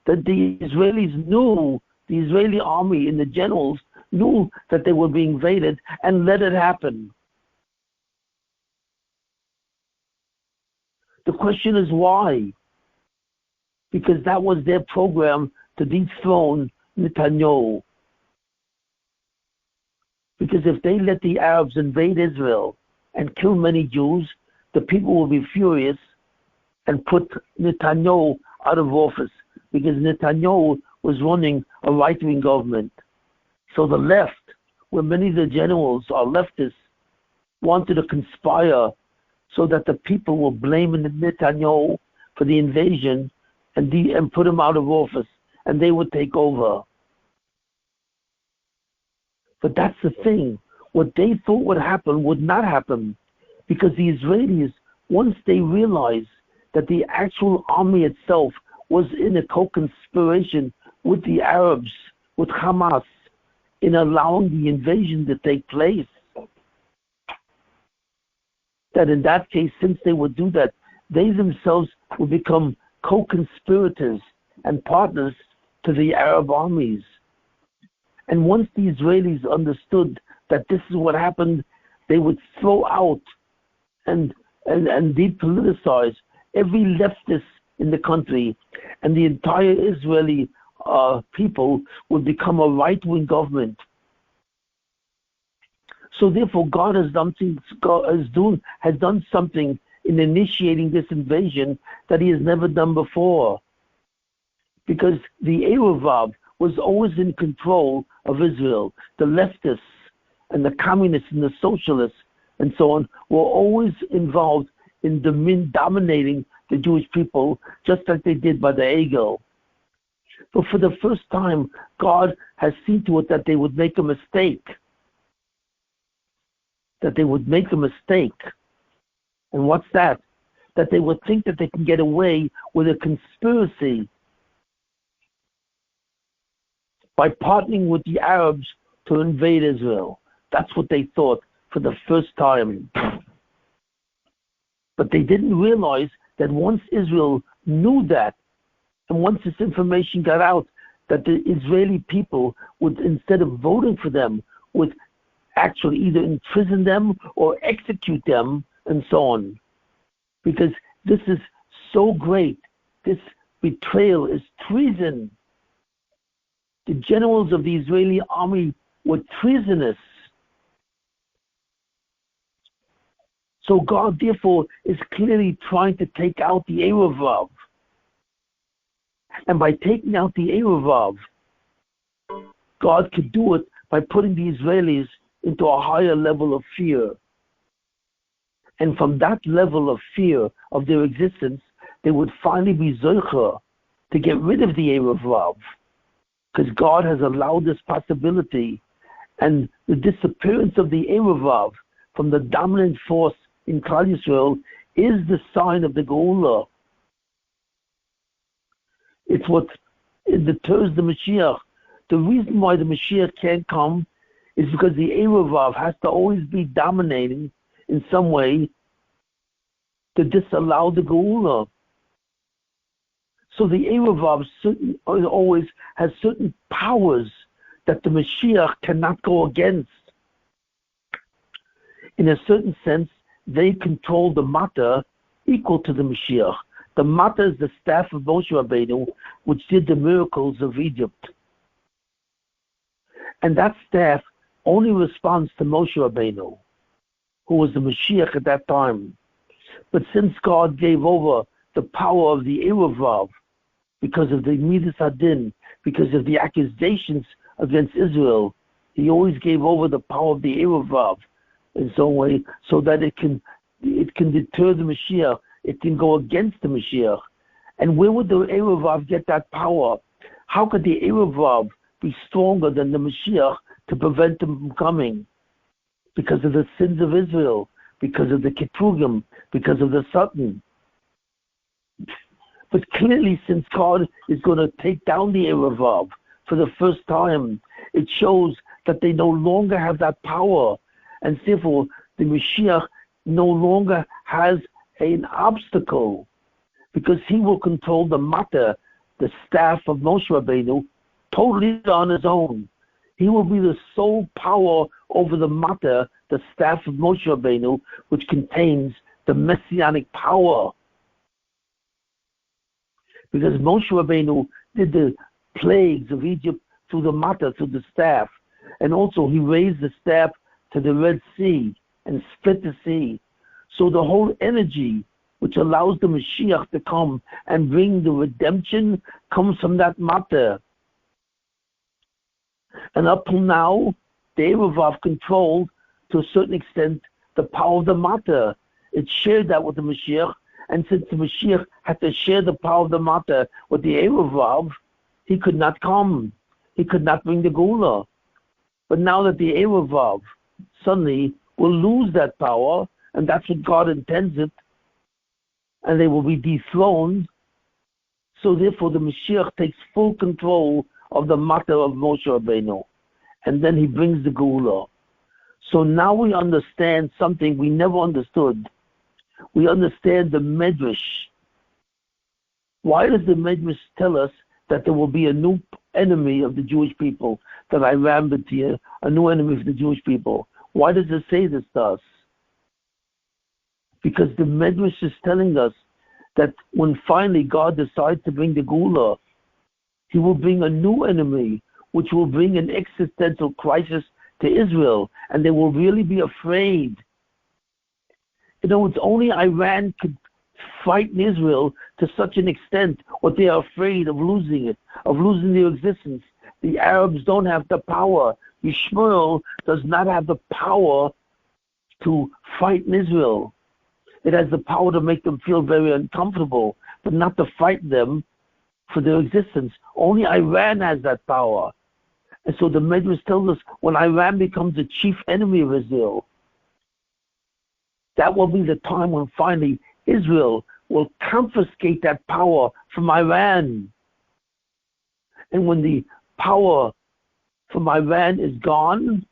that the Israelis knew, the Israeli army and the generals knew that they were being invaded and let it happen. The question is why? Because that was their program to dethrone Netanyahu. Because if they let the Arabs invade Israel and kill many Jews, the people will be furious and put Netanyahu out of office, because Netanyahu was running a right-wing government. So the left, where many of the generals are leftists, wanted to conspire so that the people will blame Netanyahu for the invasion and put him out of office, and they would take over. But that's the thing. What they thought would happen would not happen, because the Israelis, once they realized that the actual army itself was in a co-conspiration with the Arabs, with Hamas, in allowing the invasion to take place, that in that case, since they would do that, they themselves would become co-conspirators and partners to the Arab armies. And once the Israelis understood that this is what happened, they would throw out and depoliticize every leftist in the country, and the entire Israeli people would become a right-wing government. So therefore, God has done something in initiating this invasion that He has never done before, because the Erevav was always in control of Israel. The leftists and the communists and the socialists and so on were always involved in dominating the Jewish people, just like they did by the Egel. But for the first time, God has seen to it that they would make a mistake. That they would make a mistake. And what's that? That they would think that they can get away with a conspiracy by partnering with the Arabs to invade Israel. That's what they thought for the first time. But they didn't realize that once Israel knew that, and once this information got out, that the Israeli people would, instead of voting for them, would actually either imprison them or execute them, and so on. Because this is so great. This betrayal is treason. The generals of the Israeli army were treasonous. So God, therefore, is clearly trying to take out the Erevav. And by taking out the Erevav, God could do it by putting the Israelis into a higher level of fear. And from that level of fear of their existence, they would finally be zocher to get rid of the Erevav. Because God has allowed this possibility. And the disappearance of the Erevav from the dominant force in Klal Yisrael is the sign of the Geula. It's what deters the Mashiach. The reason why the Mashiach can't come is because the Erevav has to always be dominating in some way to disallow the Geula. So the Erevav always has certain powers that the Mashiach cannot go against. In a certain sense, they control the Mata equal to the Mashiach. The Mata is the staff of Moshe Rabbeinu, which did the miracles of Egypt. And that staff only responds to Moshe Rabbeinu, who was the Mashiach at that time. But since God gave over the power of the Erevav, because of the Midas Hadin, because of the accusations against Israel, He always gave over the power of the Erevav in some way, so that it can deter the Mashiach, it can go against the Mashiach, And where would the Erevav get that power? How could the Erevav be stronger than the Mashiach to prevent him from coming? Because of the sins of Israel, because of the Ketugim, because of the Satan. But clearly, since God is going to take down the Erevav for the first time, it shows that they no longer have that power. And therefore, the Mashiach no longer has an obstacle, because he will control the matter, the staff of Moshe Rabbeinu, totally on his own. He will be the sole power over the matter, the staff of Moshe Rabbeinu, which contains the messianic power. Because Moshe Rabbeinu did the plagues of Egypt through the matter, through the staff. And also he raised the staff to the Red Sea and split the sea. So the whole energy which allows the Mashiach to come and bring the redemption comes from that matter. And up till now, the Erevav controlled, to a certain extent, the power of the matter. It shared that with the Mashiach, and since the Mashiach had to share the power of the matter with the Erevav, he could not come. He could not bring the Gula. But now that the Erevav suddenly will lose that power, and that's what God intends it, and they will be dethroned, so therefore the Mashiach takes full control of the matter of Moshe Rabbeinu, and then he brings the Gula. So now we understand something we never understood. We understand the Medrash. Why does the Medrash tell us that there will be a new enemy of the Jewish people, that Iran would be a new enemy for the Jewish people? Why does it say this to us? Because the Medrash is telling us that when finally God decides to bring the Gula, he will bring a new enemy, which will bring an existential crisis to Israel, and they will really be afraid. You know, it's only Iran could frighten Israel to such an extent, what they are afraid of losing it, of losing their existence. The Arabs don't have the power. Yishmael does not have the power to frighten Israel. It has the power to make them feel very uncomfortable, but not to fight them for their existence. Only Iran has that power. And so the Medrash tells us when Iran becomes the chief enemy of Israel, that will be the time when finally Israel will confiscate that power from Iran. And when the power from Iran is gone,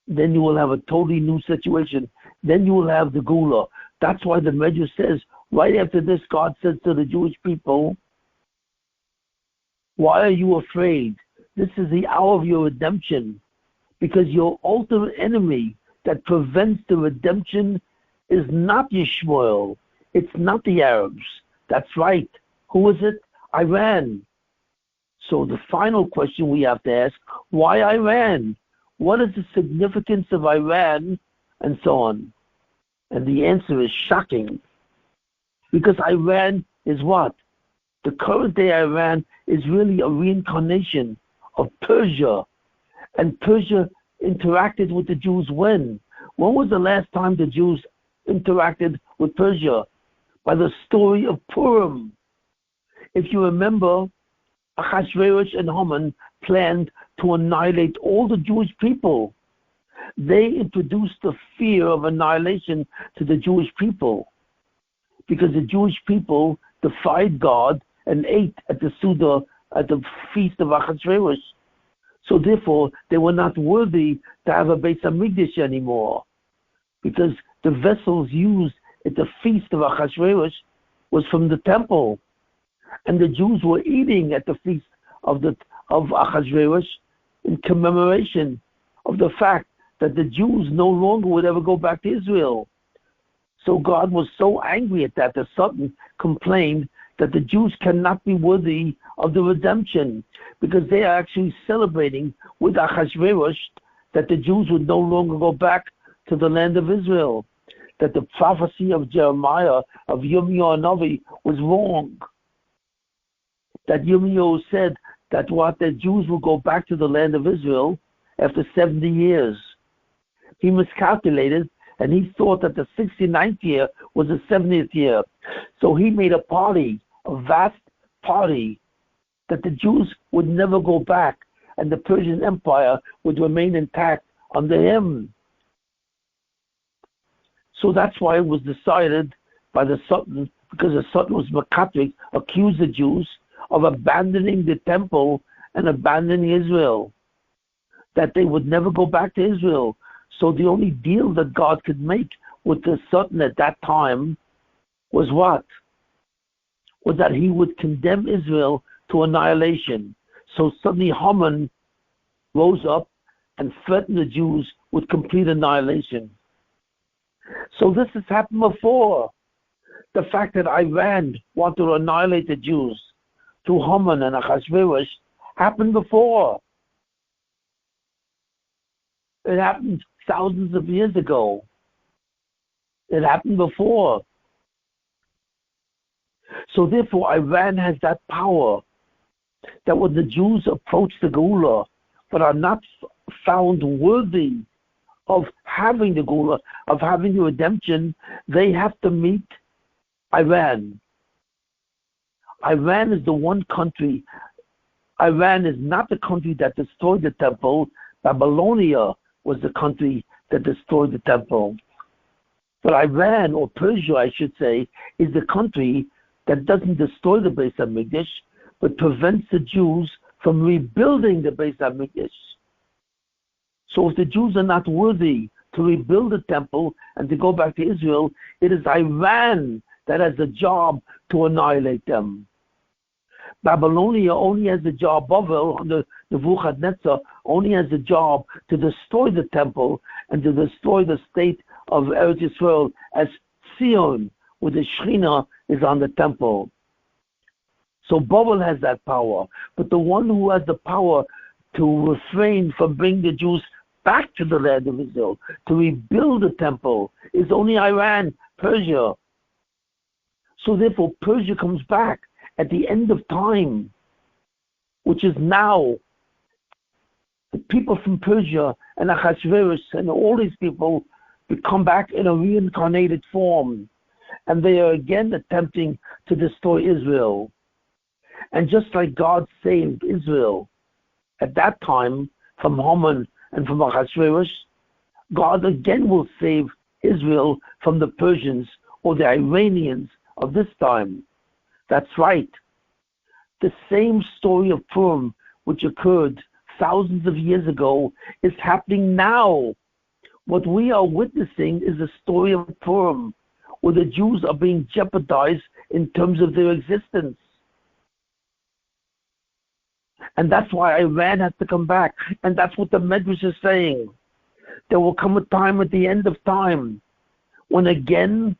then you will have a totally new situation. Then you will have the Gula. That's why the Medrash says, right after this, God says to the Jewish people, why are you afraid? This is the hour of your redemption, because your ultimate enemy that prevents the redemption is not Yishmael. It's not the Arabs. That's right. Who is it? Iran. So the final question we have to ask, why Iran? What is the significance of Iran? And so on. And the answer is shocking. Because Iran is what? The current day Iran is really a reincarnation of Persia. And Persia interacted with the Jews when? When was the last time the Jews interacted with Persia? By the story of Purim. If you remember, Achashverosh and Haman planned to annihilate all the Jewish people. They introduced the fear of annihilation to the Jewish people, because the Jewish people defied God and ate at the Suda, at the feast of Achashverosh. So therefore, they were not worthy to have a Beis Hamikdash anymore, because the vessels used at the feast of Achashverosh was from the temple, and the Jews were eating at the feast of Achashverosh in commemoration of the fact that the Jews no longer would ever go back to Israel. So God was so angry at that, the Sultan complained that the Jews cannot be worthy of the redemption, because they are actually celebrating with Achashverosh that the Jews would no longer go back to the land of Israel, that the prophecy of Jeremiah, of Yirmiyahu Navi, was wrong. That Yirmiyahu said that the Jews will go back to the land of Israel after 70 years. He miscalculated, and he thought that the 69th year was the 70th year. So he made a party, a vast party, that the Jews would never go back and the Persian Empire would remain intact under him. So that's why it was decided by the Sultan, because the Sultan was Makatrik, accused the Jews of abandoning the temple and abandoning Israel, that they would never go back to Israel. So the only deal that God could make with the Sultan at that time was what? Was that he would condemn Israel to annihilation. So suddenly Haman rose up and threatened the Jews with complete annihilation. So this has happened before. The fact that Iran wanted to annihilate the Jews through Haman and Ahasuerus happened before. It happened thousands of years ago. It happened before. So therefore Iran has that power that when the Jews approach the Geula but are not found worthy of having the Geula, of having the redemption, they have to meet Iran. Iran is the one country. Iran is not the country that destroyed the temple. Babylonia was the country that destroyed the temple. But Iran, or Persia I should say, is the country that doesn't destroy the Beis HaMikdash, but prevents the Jews from rebuilding the Beis HaMikdash. So if the Jews are not worthy to rebuild the temple and to go back to Israel, it is Iran that has the job to annihilate them. Babylonia only has the job, Bavel, under Nebuchadnezzar, only has the job to destroy the temple and to destroy the state of Eretz Yisrael as Zion, where the Shekhinah is on the temple. So Bavel has that power. But the one who has the power to refrain from bringing the Jews back to the land of Israel, to rebuild the temple, is only Iran, Persia. So therefore Persia comes back at the end of time, which is now. The people from Persia and Ahasuerus and all these people come back in a reincarnated form, and they are again attempting to destroy Israel. And just like God saved Israel at that time from Haman and from Ahasuerus, God again will save Israel from the Persians or the Iranians of this time. That's right. The same story of Purim, which occurred thousands of years ago, is happening now. What we are witnessing is the story of Purim, where the Jews are being jeopardized in terms of their existence. And that's why Iran has to come back. And that's what the Medrash is saying. There will come a time at the end of time when again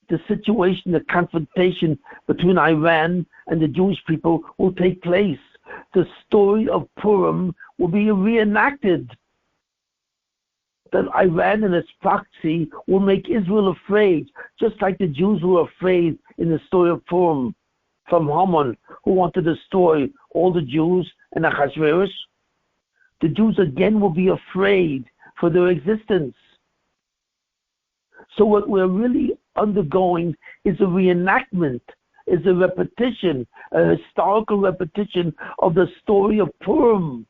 the situation, the confrontation between Iran and the Jewish people will take place. The story of Purim will be reenacted. That Iran and its proxy will make Israel afraid, just like the Jews were afraid in the story of Purim from Haman, who wanted to destroy all the Jews and Ahasuerus. The Jews again will be afraid for their existence. So what we're really undergoing is a reenactment, is a repetition, a historical repetition of the story of Purim.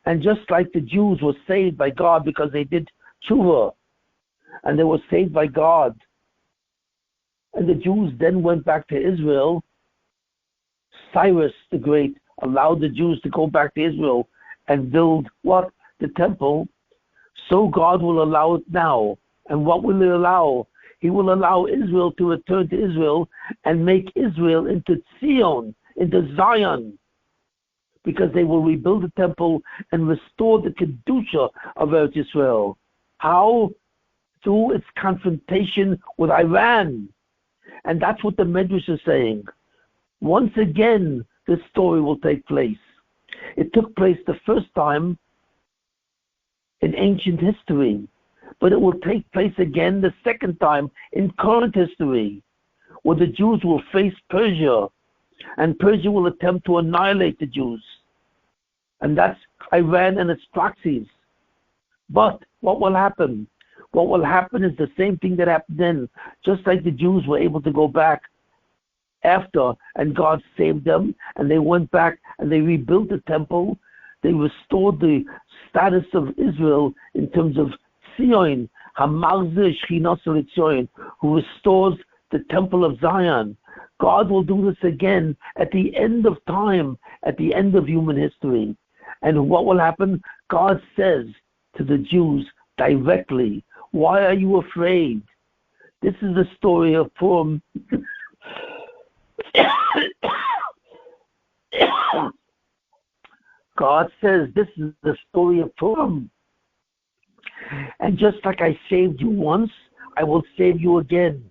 And just like the Jews were saved by God because they did tshuva, and they were saved by God, and the Jews then went back to Israel, Cyrus the Great allowed the Jews to go back to Israel and build what? The temple. So God will allow it now. And what will He allow? He will allow Israel to return to Israel and make Israel into Zion, into Zion, because they will rebuild the temple and restore the Kedusha of Eretz Yisrael. How? Through its confrontation with Iran. And that's what the Medrash is saying. Once again, this story will take place. It took place the first time in ancient history, but it will take place again the second time in current history, where the Jews will face Persia, and Persia will attempt to annihilate the Jews. And that's Iran and its proxies. But what will happen? What will happen is the same thing that happened then. Just like the Jews were able to go back after, and God saved them, and they went back and they rebuilt the temple. They restored the status of Israel in terms of Zion, Hamarze Shchinas Zion, who restores the temple of Zion. God will do this again at the end of time, at the end of human history. And what will happen? God says to the Jews directly, why are you afraid? This is the story of Purim. God says this is the story of Purim. And just like I saved you once, I will save you again.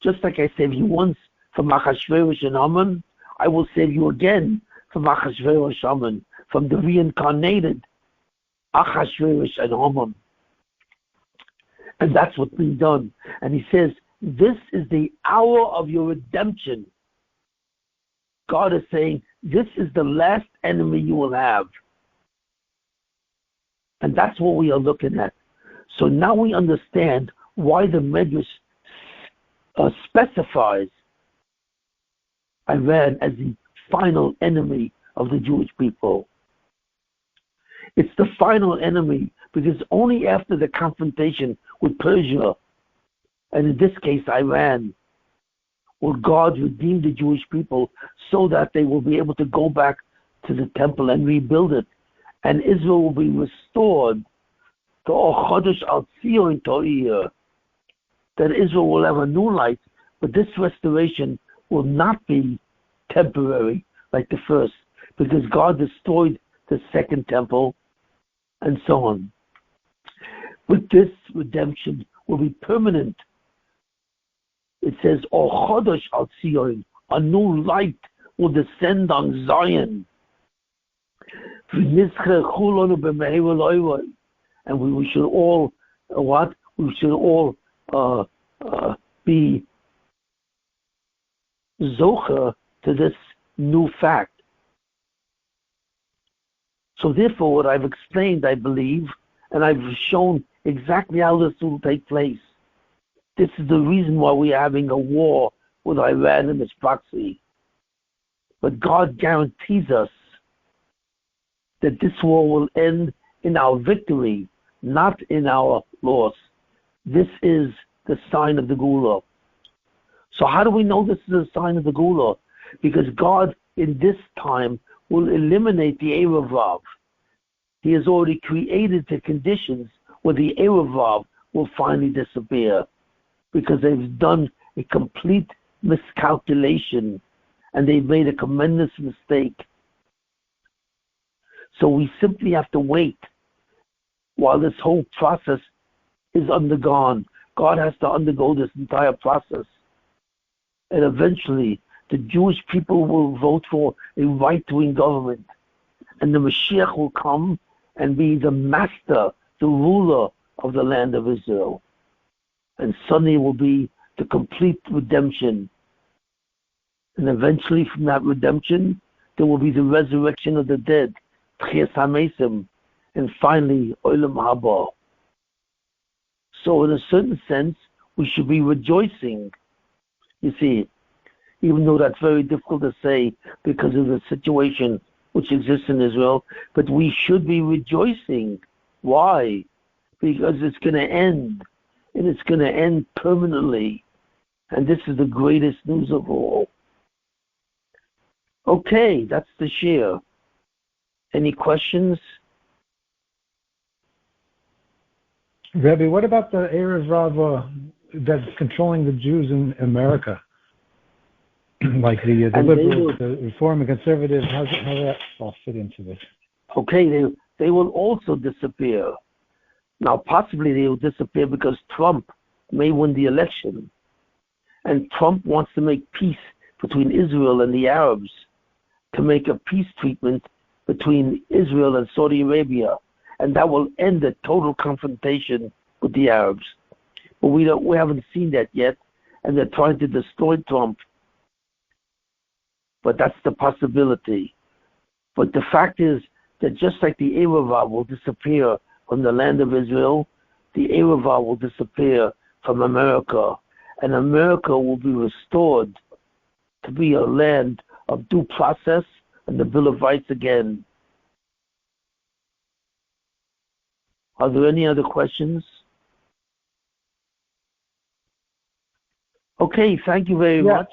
Just like I saved you once from Achashverosh and Haman, I will save you again from Achashverosh and Haman, from the reincarnated Achashverosh and Haman. And that's what's been done. And he says, this is the hour of your redemption. God is saying, this is the last enemy you will have. And that's what we are looking at. So now we understand why the Medrash specifies Iran as the final enemy of the Jewish people. It's the final enemy because only after the confrontation with Persia, and in this case Iran, will God redeem the Jewish people so that they will be able to go back to the temple and rebuild it. And Israel will be restored to Chodesh al Zion To'ir, that Israel will have a new life, but this restoration will not be temporary like the first, because God destroyed the second temple and so on. But this redemption will be permanent. It says, O Chodesh al Zion, a new light will descend on Zion. And we should all, what? We should all be zocher to this new fact. So therefore, what I've explained, I believe, and I've shown exactly how this will take place. This is the reason why we are having a war with Iran and its proxy. But God guarantees us that this war will end in our victory, not in our loss. This is the sign of the Gula. So how do we know this is a sign of the Gula? Because God, in this time, will eliminate the Erev Rav. He has already created the conditions where the Erev Rav will finally disappear, because they've done a complete miscalculation and they've made a tremendous mistake. So we simply have to wait while this whole process is undergone. God has to undergo this entire process. And eventually, the Jewish people will vote for a right-wing government. And the Mashiach will come and be the master, the ruler of the land of Israel. And suddenly will be the complete redemption. And eventually from that redemption, there will be the resurrection of the dead, Tchias HaMesim, and finally, Olam Haba. So in a certain sense, we should be rejoicing. You see, even though that's very difficult to say because of the situation which exists in Israel, but we should be rejoicing. Why? Because it's going to end, and it's going to end permanently. And this is the greatest news of all. Okay, that's the share. Any questions? Rabbi, what about the Erev Rav that's controlling the Jews in America? Like the liberals, the reform and conservatives, how does that all fit into this? Okay, they will also disappear. Now, possibly they will disappear because Trump may win the election. And Trump wants to make peace between Israel and the Arabs, to make a peace treatment between Israel and Saudi Arabia. And that will end the total confrontation with the Arabs. But we haven't seen that yet, and they're trying to destroy Trump. But that's the possibility. But the fact is that just like the Erev Rav will disappear from the land of Israel, the Ereva will disappear from America, and America will be restored to be a land of due process and the Bill of Rights again. Are there any other questions? Okay, thank you very much.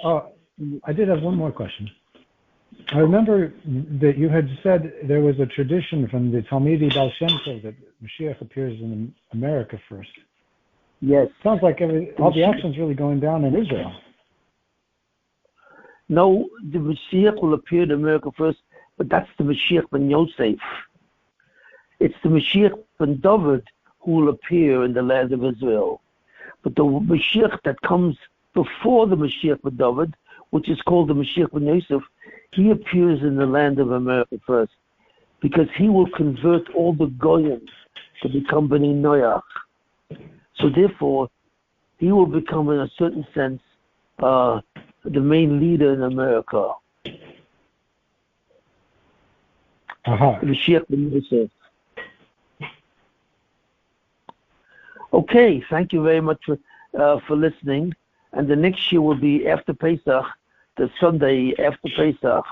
I did have one more question. I remember that you had said there was a tradition from the Talmidi Baal Shem Tov that Mashiach appears in America first. Yes. Sounds like all the action's really going down in Israel. No, the Mashiach will appear in America first, but that's the Mashiach ben Yosef. It's the Mashiach ben David who will appear in the land of Israel. But the Mashiach that comes before the Mashiach ben David, which is called the Mashiach ben Yosef, he appears in the land of America first, because he will convert all the Goyim to become Bnei Noach. So therefore, he will become, in a certain sense, the main leader in America. The Mashiach ben Yosef. Okay, thank you very much for listening. And the next year will be after Pesach, the Sunday after Pesach.